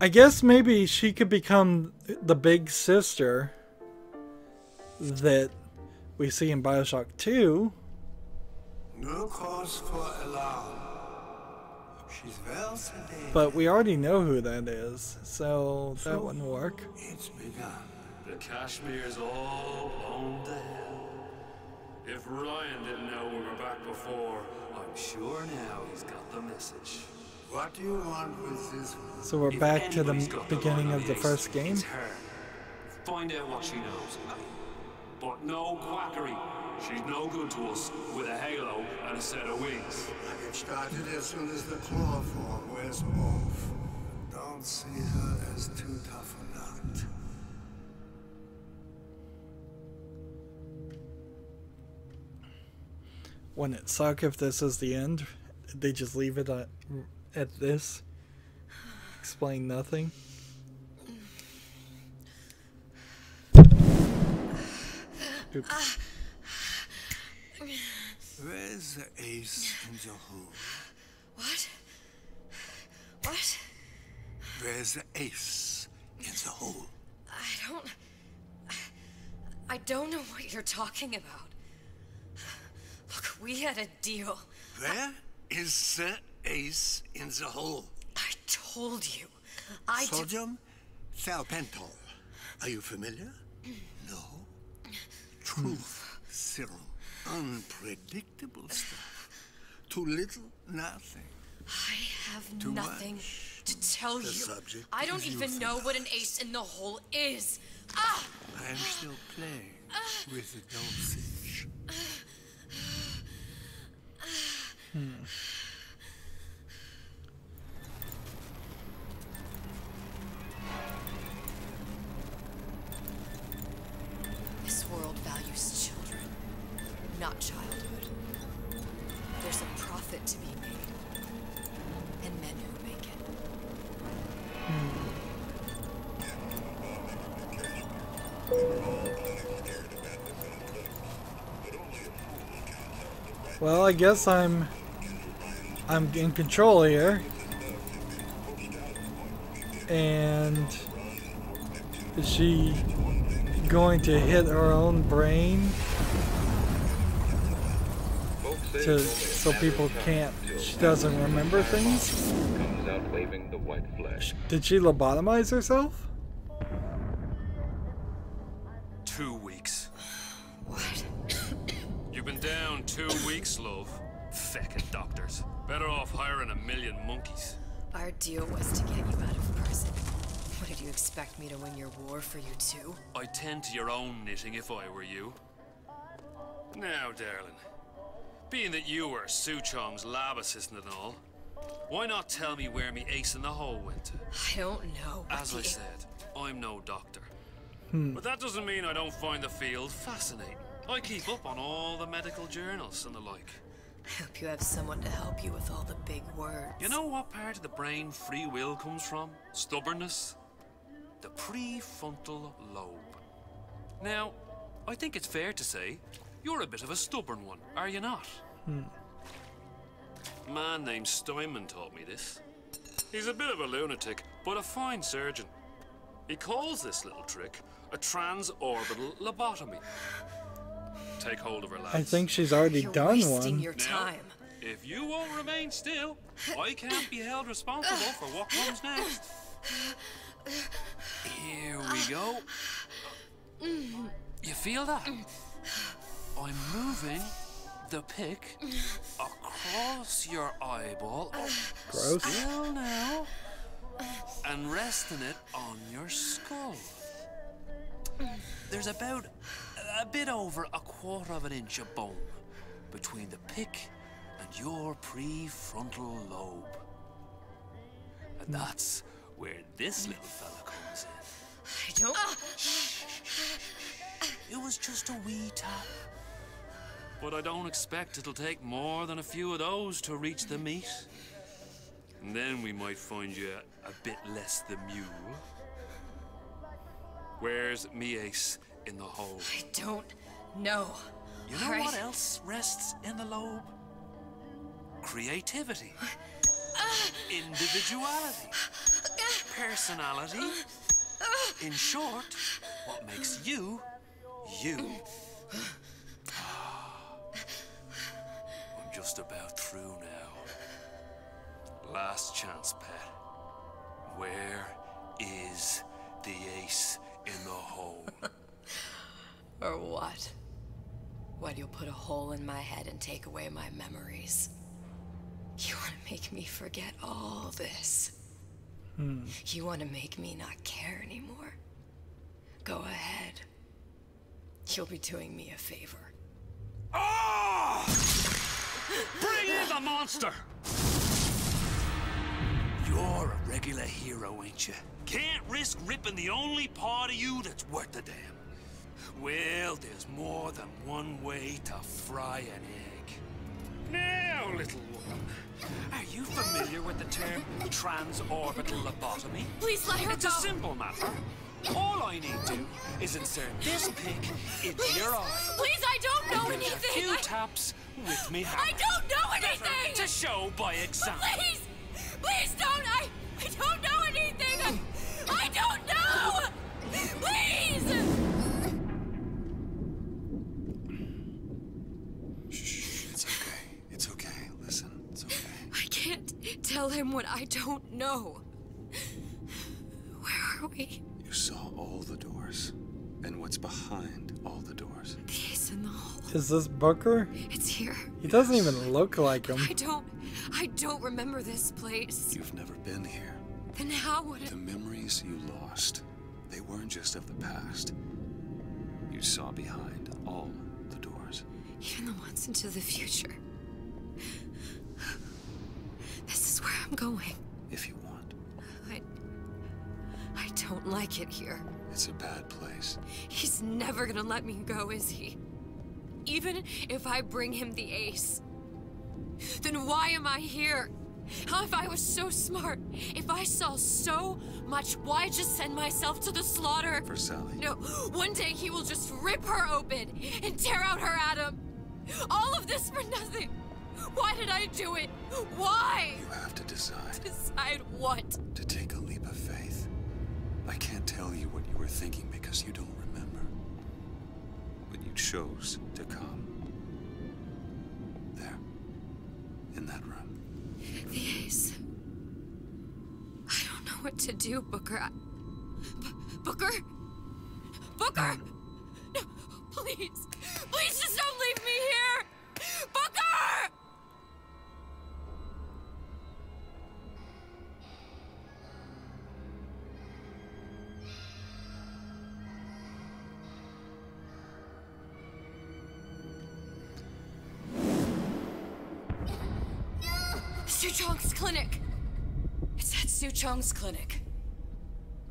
I guess maybe she could become the big sister that we see in BioShock 2. No cause for alarm. She's well sedated. But we already know who that is, so that wouldn't work. It's begun. The Kashmir's all blown to hell. If Ryan didn't know we were back before, I'm sure now he's got the message. What do you want with this? So we're back to the beginning of the first game. It's her. Find out what she knows. But no quackery. She's no good to us with a halo and a set of wings. I get started as soon as the claw form wears off. Don't see her as too tough a nut. Wouldn't it suck if this is the end? They just leave it at this? Explain nothing? Oops. Where's the ace in the hole? What? What? Where's the ace in the hole? I don't know what you're talking about. Look, we had a deal. Where is the ace in the hole? I told you. Sodium thiopental. Are you familiar? No. Truth serum. Unpredictable stuff. Too little, nothing. I have Too nothing much. to tell The you. subject I don't is even know what an ace in the hole is. Ah! I am still playing with the dosage. This world values children, not childhood. There's a profit to be made, and men who make it. Well, I guess I'm in control here. And is she going to hit her own brain so people can't, she doesn't remember things? Comes out waving the white flag. Did she lobotomize herself? 2 weeks. What? You've been down 2 weeks, love. Feckin' doctors. Better off hiring 1,000,000 monkeys. Our deal was to get you out of prison. What, did you expect me to win your war for you too? I'd tend to your own knitting if I were you. Now, darling, being that you were Su Chong's lab assistant and all, why not tell me where me ace in the hole went to? I don't know. As I said, I'm no doctor. But that doesn't mean I don't find the field fascinating. I keep up on all the medical journals and the like. I hope you have someone to help you with all the big words. You know what part of the brain free will comes from? Stubbornness? The prefrontal lobe. Now, I think it's fair to say You're a bit of a stubborn one, are you not? A man named Steinman taught me this. He's a bit of a lunatic, but a fine surgeon. He calls this little trick a transorbital lobotomy. Take hold of her, lads. I think she's already done one. Your time. Now, if you won't remain still, I can't be held responsible for what comes next. Here we go. You feel that? I'm moving the pick across your eyeball. Gross. Still now. And resting it on your skull. There's about a bit over 1/4 inch of bone between the pick and your prefrontal lobe. And that's where this little fella comes in. I don't... It was just a wee tap. But I don't expect it'll take more than a few of those to reach the meat. And then we might find you a bit less the mule. Where's me ace in the hole? I don't know. You know what else rests in the lobe? Creativity. Individuality. Personality. In short, what makes you, you. I'm just about through now. Last chance, pet. Where is the ace in the hole? Or what? What, you'll put a hole in my head and take away my memories? You want to make me forget all this? You want to make me not care anymore? Go ahead. You'll be doing me a favor. Ah! Bring in the monster! You're a regular hero, ain't you? Can't risk ripping the only part of you that's worth a damn. Well, there's more than one way to fry an egg. Now, little woman, are you familiar with the term transorbital lobotomy? Please let her It's go. a simple matter. All I need to is insert this pick into your eye. Please, I don't know And anything. a few taps with me hammer. I don't know anything. To show by example. Please, please don't. I don't know anything. I don't know. Please. Shh, it's okay. It's okay. Listen, it's okay. I can't tell him what I don't know. Where are we? You saw all the doors. And what's behind all the doors? The ace in the hole. Is this Booker? It's here. He doesn't even look like him. I don't remember this place. You've never been here. Then how would it... The memories you lost, they weren't just of the past. You saw behind all the doors. Even the ones into the future. This is where I'm going. If you want. I don't like it here. It's a bad place. He's never gonna let me go, is he? Even if I bring him the ace. Then why am I here? How if I was so smart? If I saw so much, why just send myself to the slaughter? For Sally. No, one day he will just rip her open and tear out her atom. All of this for nothing. Why did I do it? Why? You have to decide. Decide what? To take a leap of faith. I can't tell you what you were thinking because you don't remember. But you chose to come. There. In that room. The ace. I don't know what to do, Booker. Booker? Booker! No, please. Please just don't leave me here! Booker! Suchong's clinic. It's at Suchong's clinic.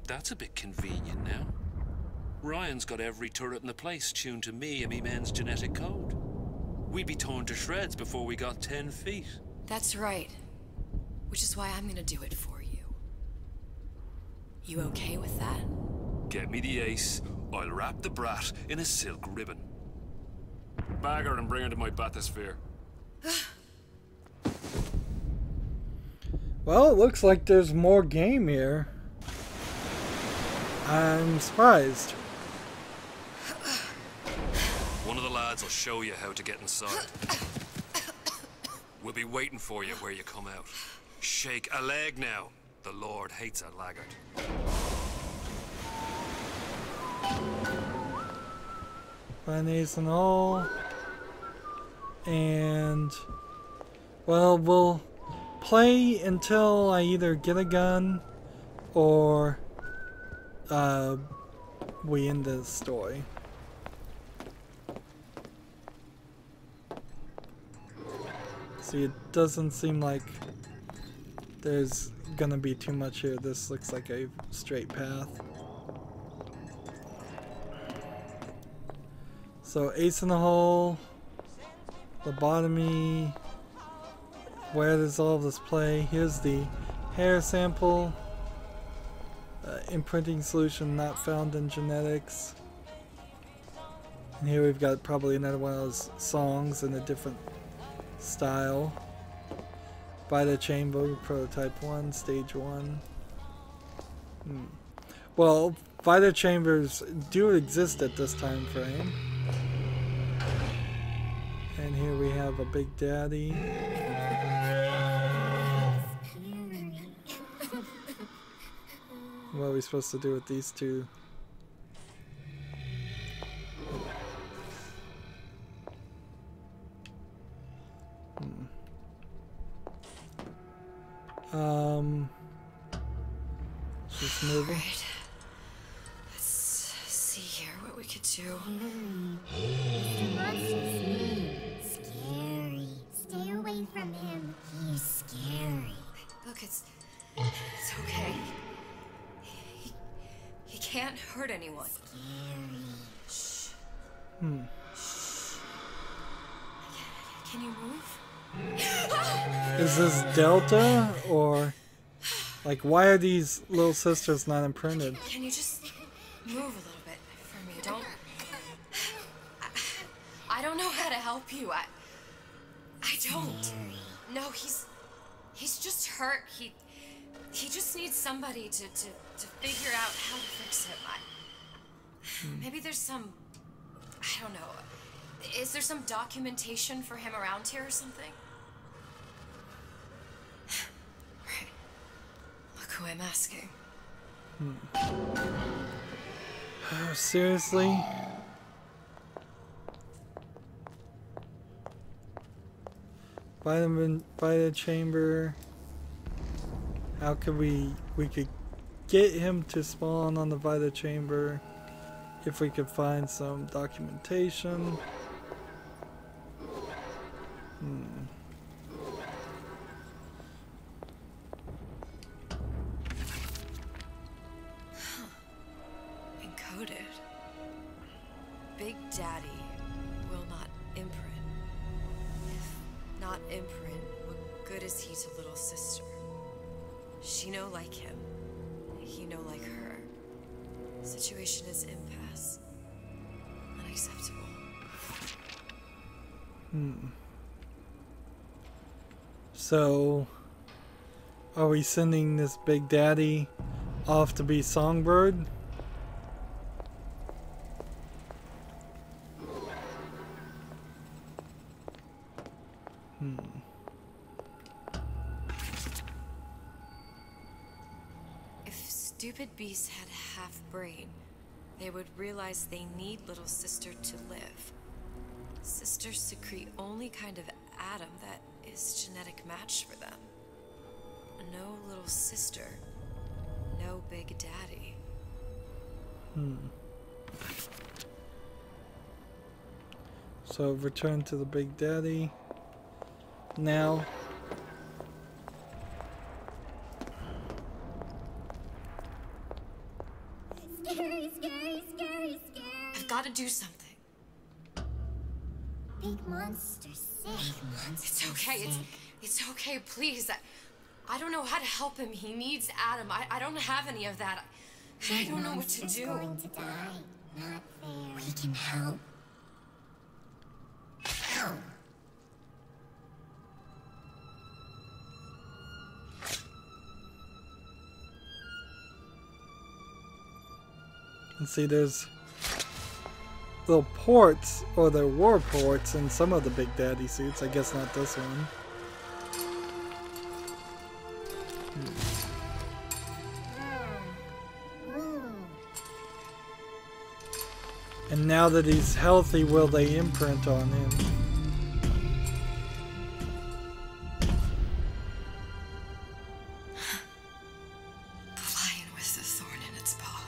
That's a bit convenient now. Ryan's got every turret in the place tuned to me and me men's genetic code. We'd be torn to shreds before we got 10 feet. That's right. Which is why I'm gonna do it for you. You okay with that? Get me the ace, I'll wrap the brat in a silk ribbon. bag her and bring her to my bathysphere. Well, it looks like there's more game here. I'm surprised. One of the lads will show you how to get inside. We'll be waiting for you where you come out. Shake a leg now. The Lord hates a laggard. Find Ace and all. And, well, we'll play until I either get a gun or we end the story. See, it doesn't seem like there's gonna be too much here. This looks like a straight path. So Ace in the hole, lobotomy. Where does all this play? Here's the hair sample. Imprinting solution not found in genetics. And here we've got probably another one of those songs in a different style. By the chamber, prototype 1, stage 1. Well, Vita chambers do exist at this time frame. And here we have a Big Daddy. What are we supposed to do with these two? Just moving. Right. Let's see here what we could do. Mr. Monster's scary. Stay away from him. He's scary. Look, it's okay. He can't hurt anyone. Shh. Shh. Can you move? Is this Delta or like why are these little sisters not imprinted? Can you just move a little bit for me? Don't. I don't know how to help you. I don't. No, he's just hurt. He just needs somebody to figure out how to fix him. Maybe there's some, I don't know. Is there some documentation for him around here or something? Right. Look who I'm asking. Oh, seriously? Vita chamber. How could we could get him to spawn on the Vita chamber if we could find some documentation. Encoded. Big Daddy will not imprint. If not imprint, what good is he to little sister? She no like him. He no like her. Situation is impasse. Unacceptable. So, are we sending this Big Daddy off to be Songbird? If stupid beasts had half brain, they would realize they need little sister to live. Sisters secrete only kind of atom that is genetic match for them. No little sister, no Big Daddy. So return to the Big Daddy. Now. Scary, scary, scary, scary. I've got to do something. Big monster sick. It's okay. It's okay. Please. I don't know how to help him. He needs Adam. I don't have any of that. I don't know what to do. Going to die. Not fair. We can help. down. And see, there's little ports, or there were ports in some of the Big Daddy suits. I guess not this one. And now that he's healthy, will they imprint on him? Lion with the thorn in its paw.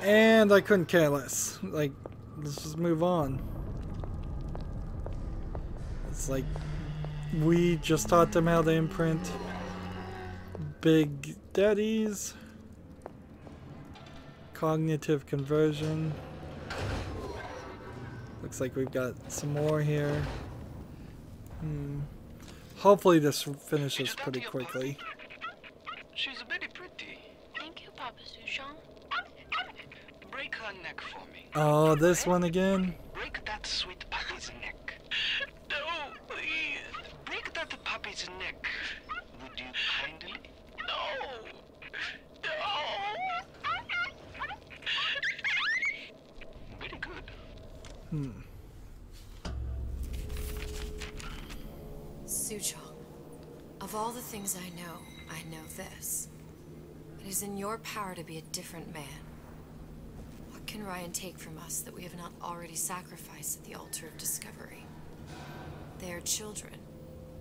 And I couldn't care less. Like, let's just move on. It's like, we just taught them how to imprint Big Daddies. Cognitive conversion. Looks like we've got some more here. Hopefully this finishes pretty quickly. She's very pretty. Thank you, Papa Suchong. Break her neck for me. Oh, this one again? Break that sweet puppy's neck. No, please. Break that puppy's neck. Would you kindly? No. No. Very good. Suchong, of all the things I know this. It is in your power to be a different man. What can Ryan take from us that we have not already sacrificed at the altar of discovery? They are children,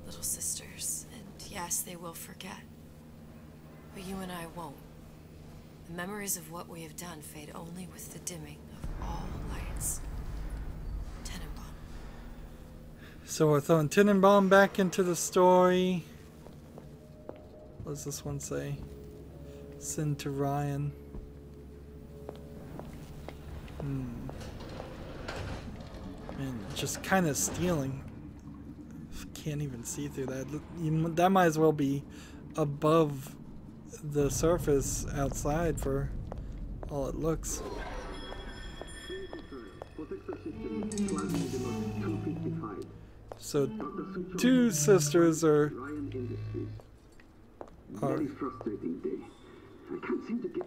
little sisters, and yes, they will forget. But you and I won't. The memories of what we have done fade only with the dimming of all lights. Tenenbaum. So we're throwing Tenenbaum back into the story. What does this one say? Send to Ryan. And just kind of stealing. Can't even see through that. That might as well be above the surface outside for all it looks. So two sisters are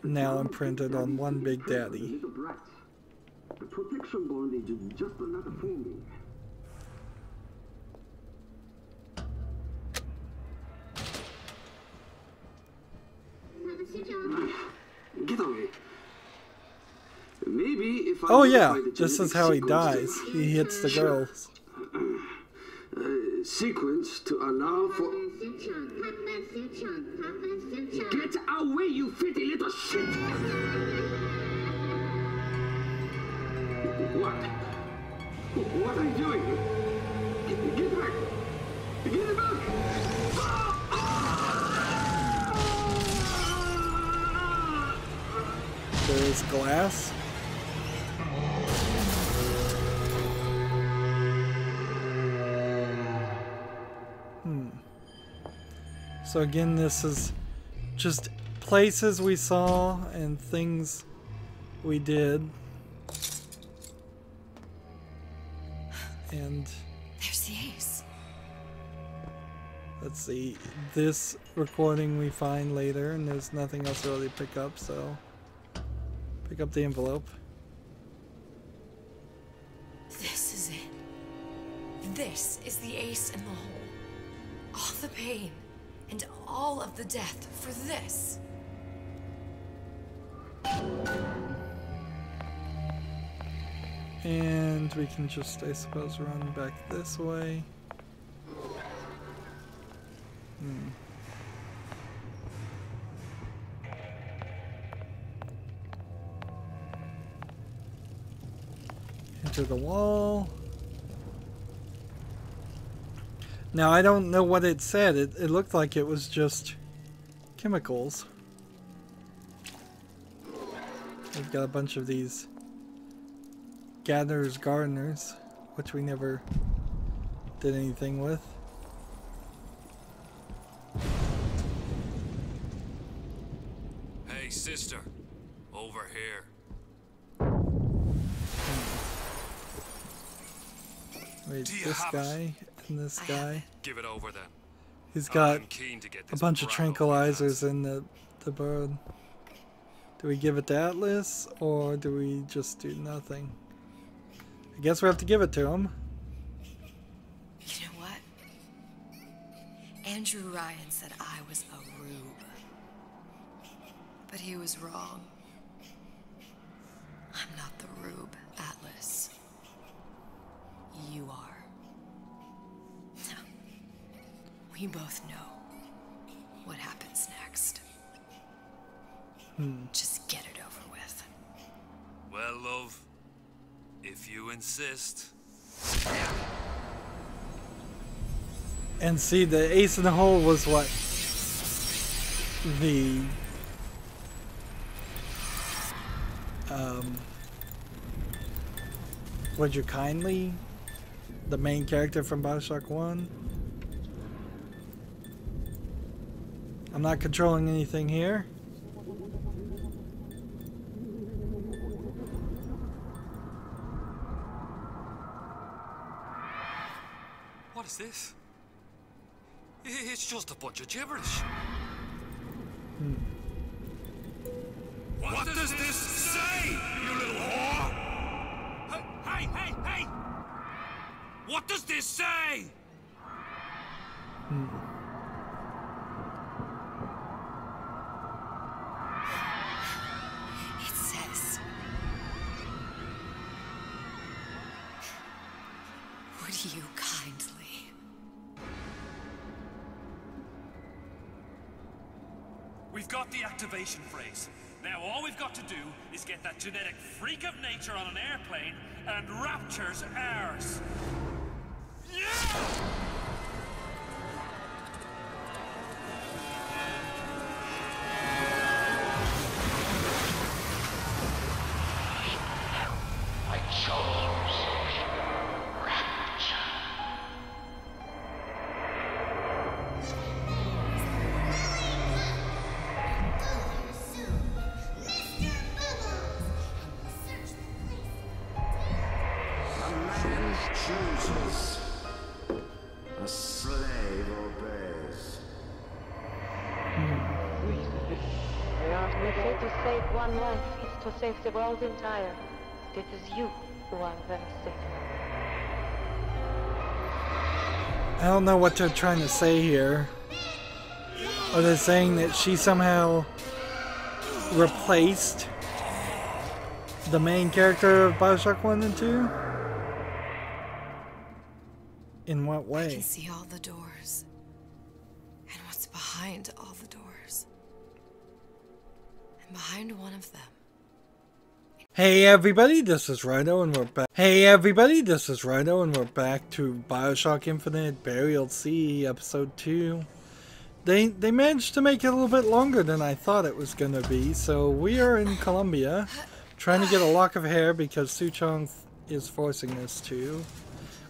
now imprinted on one Big Daddy. The protection bondage is just another forming. Get away. Maybe if I oh yeah, this is how he dies. He hits the girls. Sequence to allow for... Get away, you filthy little shit! What? What are you doing? Get back! Get back! There's glass. So again, this is just places we saw and things we did. And there's the ace. Let's see, this recording we find later, and there's nothing else really to pick up, so pick up the envelope. This is it. This is the ace in the hole. All the pain and all of the death for this. And we can just, I suppose, run back this way. Enter the wall. Now, I don't know what it said. It looked like it was just chemicals. We've got a bunch of these gatherers, gardeners, which we never did anything with. Hey, sister, over here. Wait, this guy and this guy. Give it over then. He's got I'm keen to get a this bunch of bravo tranquilizers in the bird. Do we give it to Atlas, or do we just do nothing? I guess we have to give it to him. You know what? Andrew Ryan said I was a rube. But he was wrong. I'm not the rube, Atlas. You are. We both know what happens next. Just get it over with. Well, love, if you insist. And see, the ace in the hole was what? The Would You Kindly? The main character from BioShock 1? I'm not controlling anything here. What is this? It's just a bunch of gibberish. What does this say, you little whore? Hey! What does this say? It says, would you kindly? We've got the activation phrase. Now all we've got to do is get that genetic freak of nature on an airplane, and Rapture's ours. Yeah! I chose Rapture. Chooses. A slave obeys. The ultimate way to save one life is to save the world entire. It is you who are the savior. I don't know what they're trying to say here. Are they saying that she somehow replaced the main character of BioShock 1 and 2? In what way? I can see all the doors. And what's behind all the doors. And behind one of them. Hey everybody, this is Rydo and we're back. Hey everybody, this is Rydo and we're back to BioShock Infinite Burial Sea Episode 2. They managed to make it a little bit longer than I thought it was gonna be, so we are in Colombia trying to get a lock of hair because Suchong is forcing us to.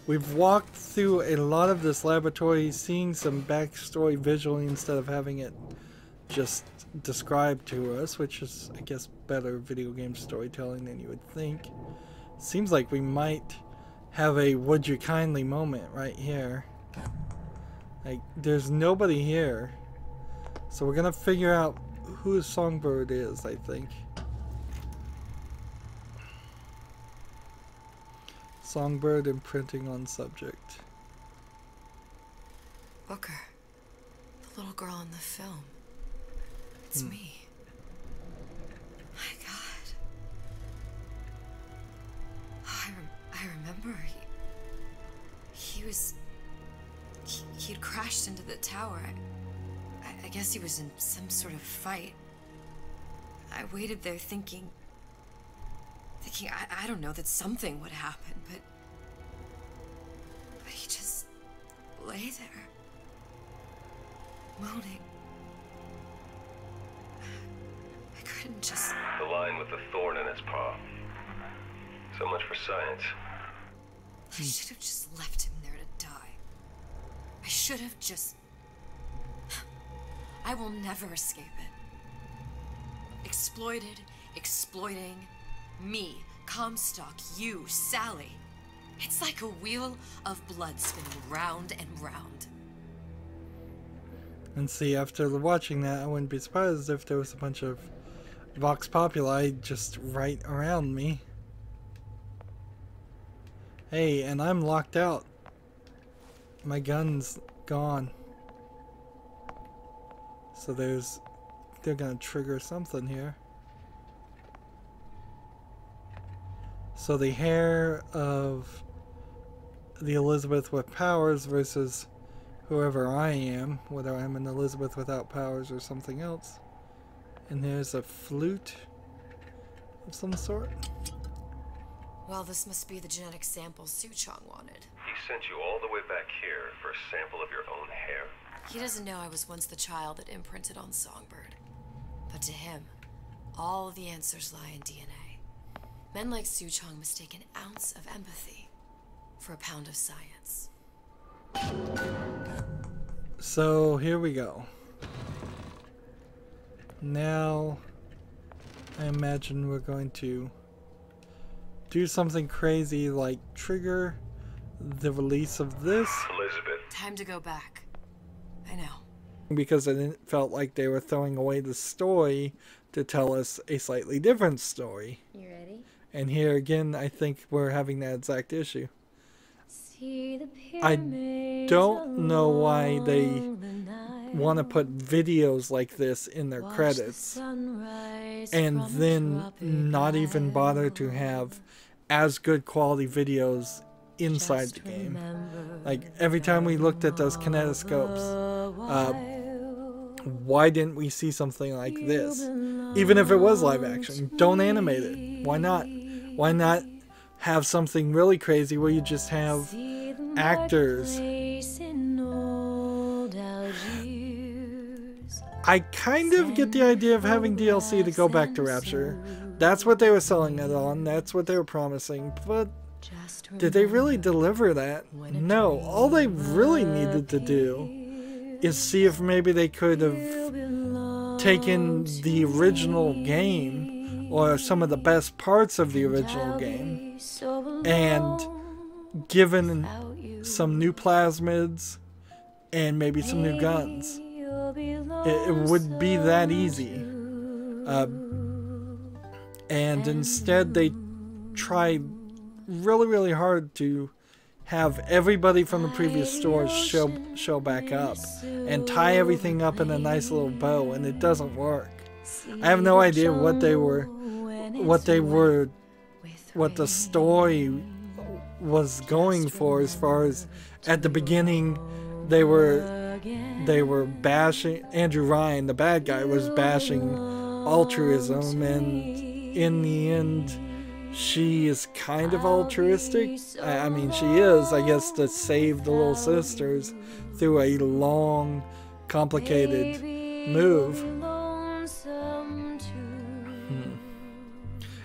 We've walked through a lot of this laboratory, seeing some backstory visually instead of having it just described to us, which is, I guess, better video game storytelling than you would think. Seems like we might have a would you kindly moment right here. Like, there's nobody here. So we're gonna figure out who Songbird is, I think. Songbird imprinting on subject. Booker. The little girl in the film. It's me. My God. Oh, I remember. He'd crashed into the tower. I guess he was in some sort of fight. I waited there thinking I don't know, that something would happen, but he just lay there, moaning. I couldn't just... The line with the thorn in its paw. So much for science. I should have just left him there to die. I should have just... I will never escape it. Exploited, exploiting, me, Comstock, you, Sally. It's like a wheel of blood spinning round and round. And see, after watching that, I wouldn't be surprised if there was a bunch of Vox Populi just right around me. Hey, and I'm locked out. My gun's gone. So they're gonna trigger something here. So the hair of the Elizabeth with powers versus whoever I am, whether I'm an Elizabeth without powers or something else. And there's a flute of some sort. Well, this must be the genetic sample Suchong wanted. He sent you all the way back here for a sample of your own hair? He doesn't know I was once the child that imprinted on Songbird. But to him, all of the answers lie in DNA. Men like Suchong mistake an ounce of empathy for a pound of science. So here we go. Now, I imagine we're going to do something crazy like trigger the release of this. Elizabeth. Time to go back. I know. Because it felt like they were throwing away the story to tell us a slightly different story. You ready? And here again, I think we're having that exact issue. I don't know why they want to put videos like this in their credits and then not even bother to have as good quality videos inside the game. Like every time we looked at those kinetoscopes, why didn't we see something like this? Even if it was live action, don't animate it. Why not? Why not have something really crazy where you just have actors? I kind of get the idea of having DLC to go back to Rapture. That's what they were selling it on. That's what they were promising. But did they really deliver that? No. All they really needed to do is see if maybe they could have taken the original game or some of the best parts of the original game and given some new plasmids and maybe some new guns. It would be that easy. And instead they tried really, really hard to have everybody from the previous stores show back up and tie everything up in a nice little bow, and it doesn't work. I have no idea what the story was going for, as far as at the beginning they were bashing Andrew Ryan, the bad guy, was bashing altruism, and in the end she is kind of altruistic. I mean, she is, I guess, to save the little sisters through a long, complicated move.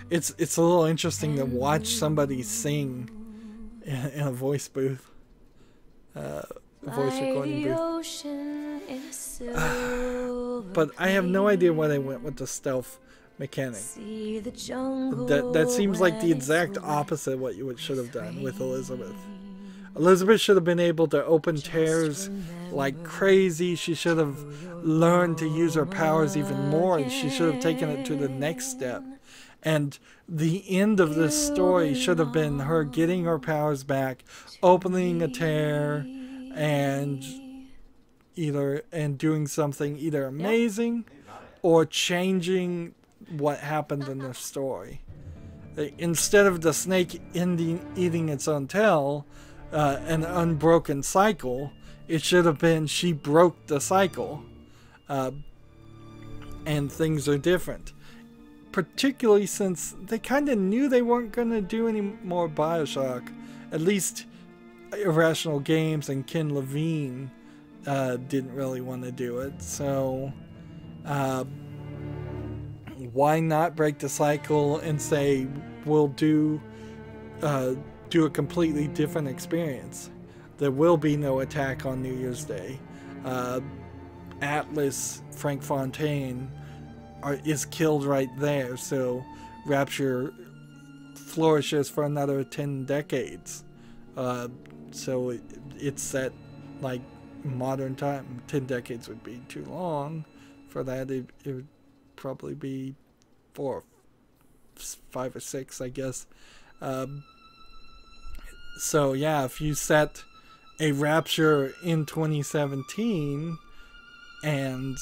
It's a little interesting to watch somebody sing in a voice booth, voice recording booth. But I have no idea why they went with the stealth mechanic. That seems like the exact opposite of what you should have done with Elizabeth. Elizabeth should have been able to open tears like crazy. She should have learned to use her powers even more, and she should have taken it to the next step. And the end of this story should have been her getting her powers back, opening a tear, and doing something either amazing or changing what happened in the story. Instead of the snake eating its own tail, an unbroken cycle, it should have been she broke the cycle, and things are different. Particularly since they kind of knew they weren't going to do any more BioShock. At least Irrational Games and Ken Levine didn't really want to do it. So why not break the cycle and say we'll do a completely different experience? There will be no attack on New Year's Day. Atlas, Frank Fontaine, is killed right there, so Rapture flourishes for another 10 decades. So it's set like modern time. 10 decades would be too long for that. It would probably be 4, 5 or 6, I guess. So yeah, if you set a Rapture in 2017 and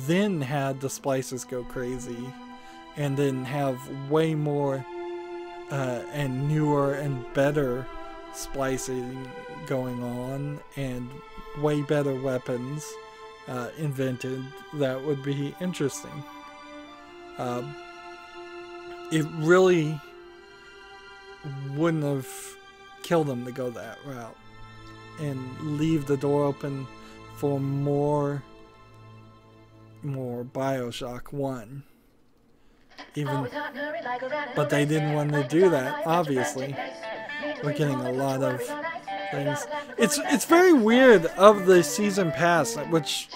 then had the splices go crazy, and then have way more and newer and better splicing going on, and way better weapons invented, that would be interesting. It really wouldn't have killed them to go that route and leave the door open for more BioShock 1. But they didn't want to do that, obviously. We're getting a lot of things. It's very weird of the season pass, which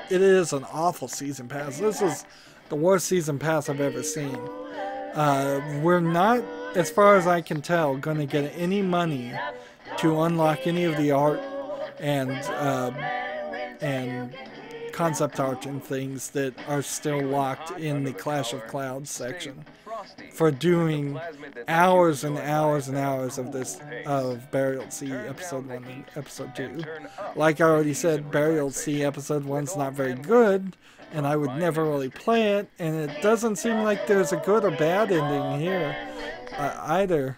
it is an awful season pass. This is the worst season pass I've ever seen. We're not, as far as I can tell, going to get any money to unlock any of the art and concept art and things that are still locked in the Clash of Clouds section for doing hours and hours and hours of this, of Burial Sea episode 1 and episode 2. Like I already said, Burial Sea episode 1's not very good, and I would never really play it, and it doesn't seem like there's a good or bad ending here either.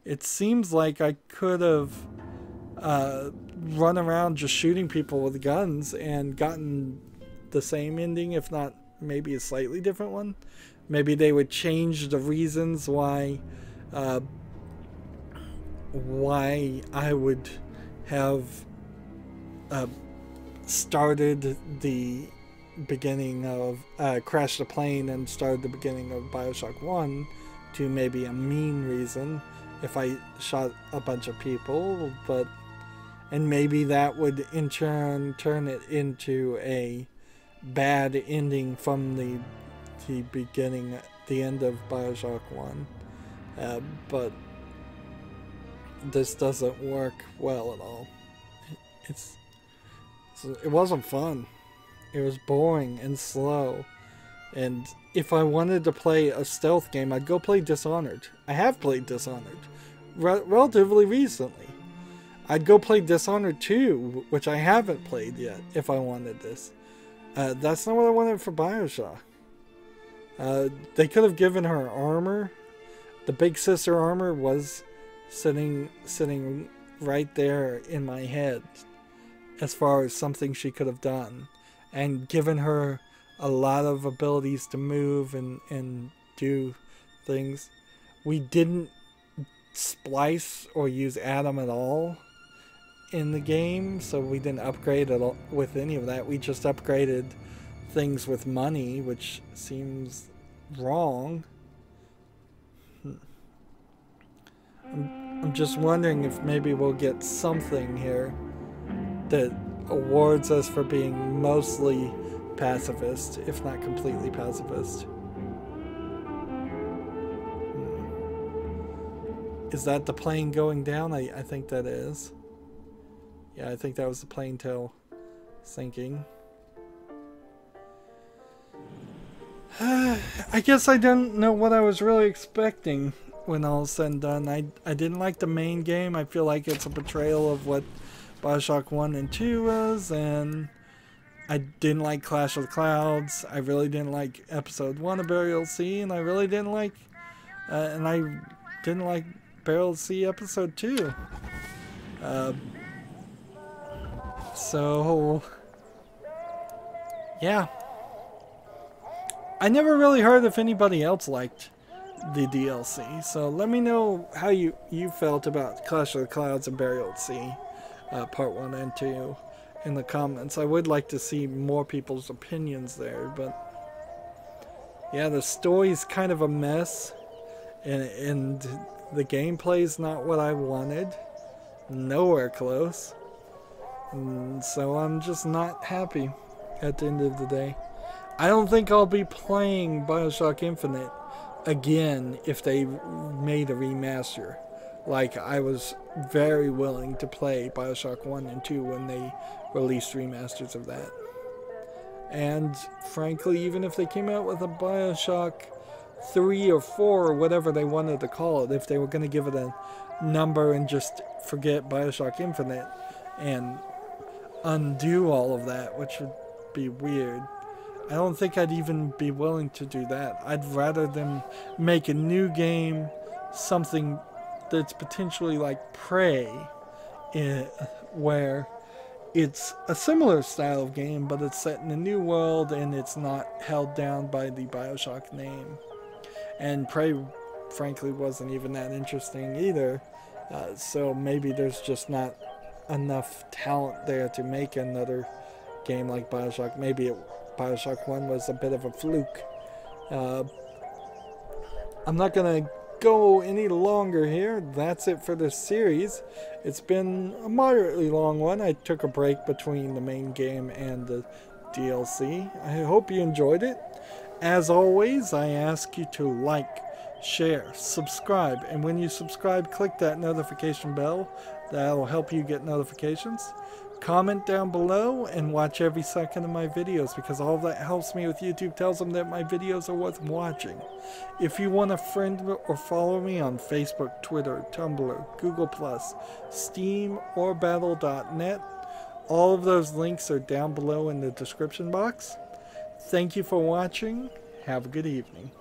It seems like I could have run around just shooting people with guns and gotten the same ending, if not maybe a slightly different one. Maybe they would change the reasons why I would have started the beginning of crashed the plane and started the beginning of BioShock 1 to maybe a mean reason if I shot a bunch of people, and maybe that would in turn turn it into a bad ending from the beginning, the end of BioShock 1. But this doesn't work well at all. It wasn't fun. It was boring and slow. And if I wanted to play a stealth game, I'd go play Dishonored. I have played Dishonored relatively recently. I'd go play Dishonored 2, which I haven't played yet, if I wanted this. That's not what I wanted for BioShock. They could have given her armor. The Big Sister armor was sitting right there in my head as far as something she could have done, and given her a lot of abilities to move and do things. We didn't splice or use Adam at all in the game, so we didn't upgrade at all with any of that. We just upgraded things with money, which seems wrong. I'm just wondering if maybe we'll get something here that awards us for being mostly pacifist, if not completely pacifist. Is that the plane going down? I think that is. Yeah, I think that was the plane tail sinking. I guess I didn't know what I was really expecting when all is said and done. I didn't like the main game. I feel like it's a portrayal of what BioShock 1 and 2 was, and I didn't like Clash of the Clouds. I really didn't like episode 1 of Burial Sea, and I really didn't like Burial Sea episode 2. So yeah, I never really heard if anybody else liked the DLC, so let me know how you felt about Clash of the Clouds and Burial Sea part 1 and 2 in the comments. I would like to see more people's opinions there, but yeah, the story's kind of a mess, and the gameplay's not what I wanted, nowhere close, and so I'm just not happy at the end of the day. I don't think I'll be playing BioShock Infinite again if they made a remaster Like, I was very willing to play BioShock 1 and 2 when they released remasters of that. And frankly, even if they came out with a BioShock 3 or 4 or whatever they wanted to call it, if they were going to give it a number and just forget BioShock Infinite and undo all of that, which would be weird, I don't think I'd even be willing to do that. I'd rather them make a new game, something that's potentially like Prey, where it's a similar style of game, but it's set in a new world and it's not held down by the BioShock name. And Prey, frankly, wasn't even that interesting either. So maybe there's just not enough talent there to make another game like BioShock. Maybe BioShock 1 was a bit of a fluke. I'm not going to go any longer here. That's it for this series. It's been a moderately long one. I took a break between the main game and the DLC. I hope you enjoyed it. As always, I ask you to like, share, subscribe, and when you subscribe, click that notification bell. That'll help you get notifications. Comment down below and watch every second of my videos, because all of that helps me with YouTube, tells them that my videos are worth watching. If you want to friend or follow me on Facebook, Twitter, Tumblr, Google+, Steam, or Battle.net, all of those links are down below in the description box. Thank you for watching. Have a good evening.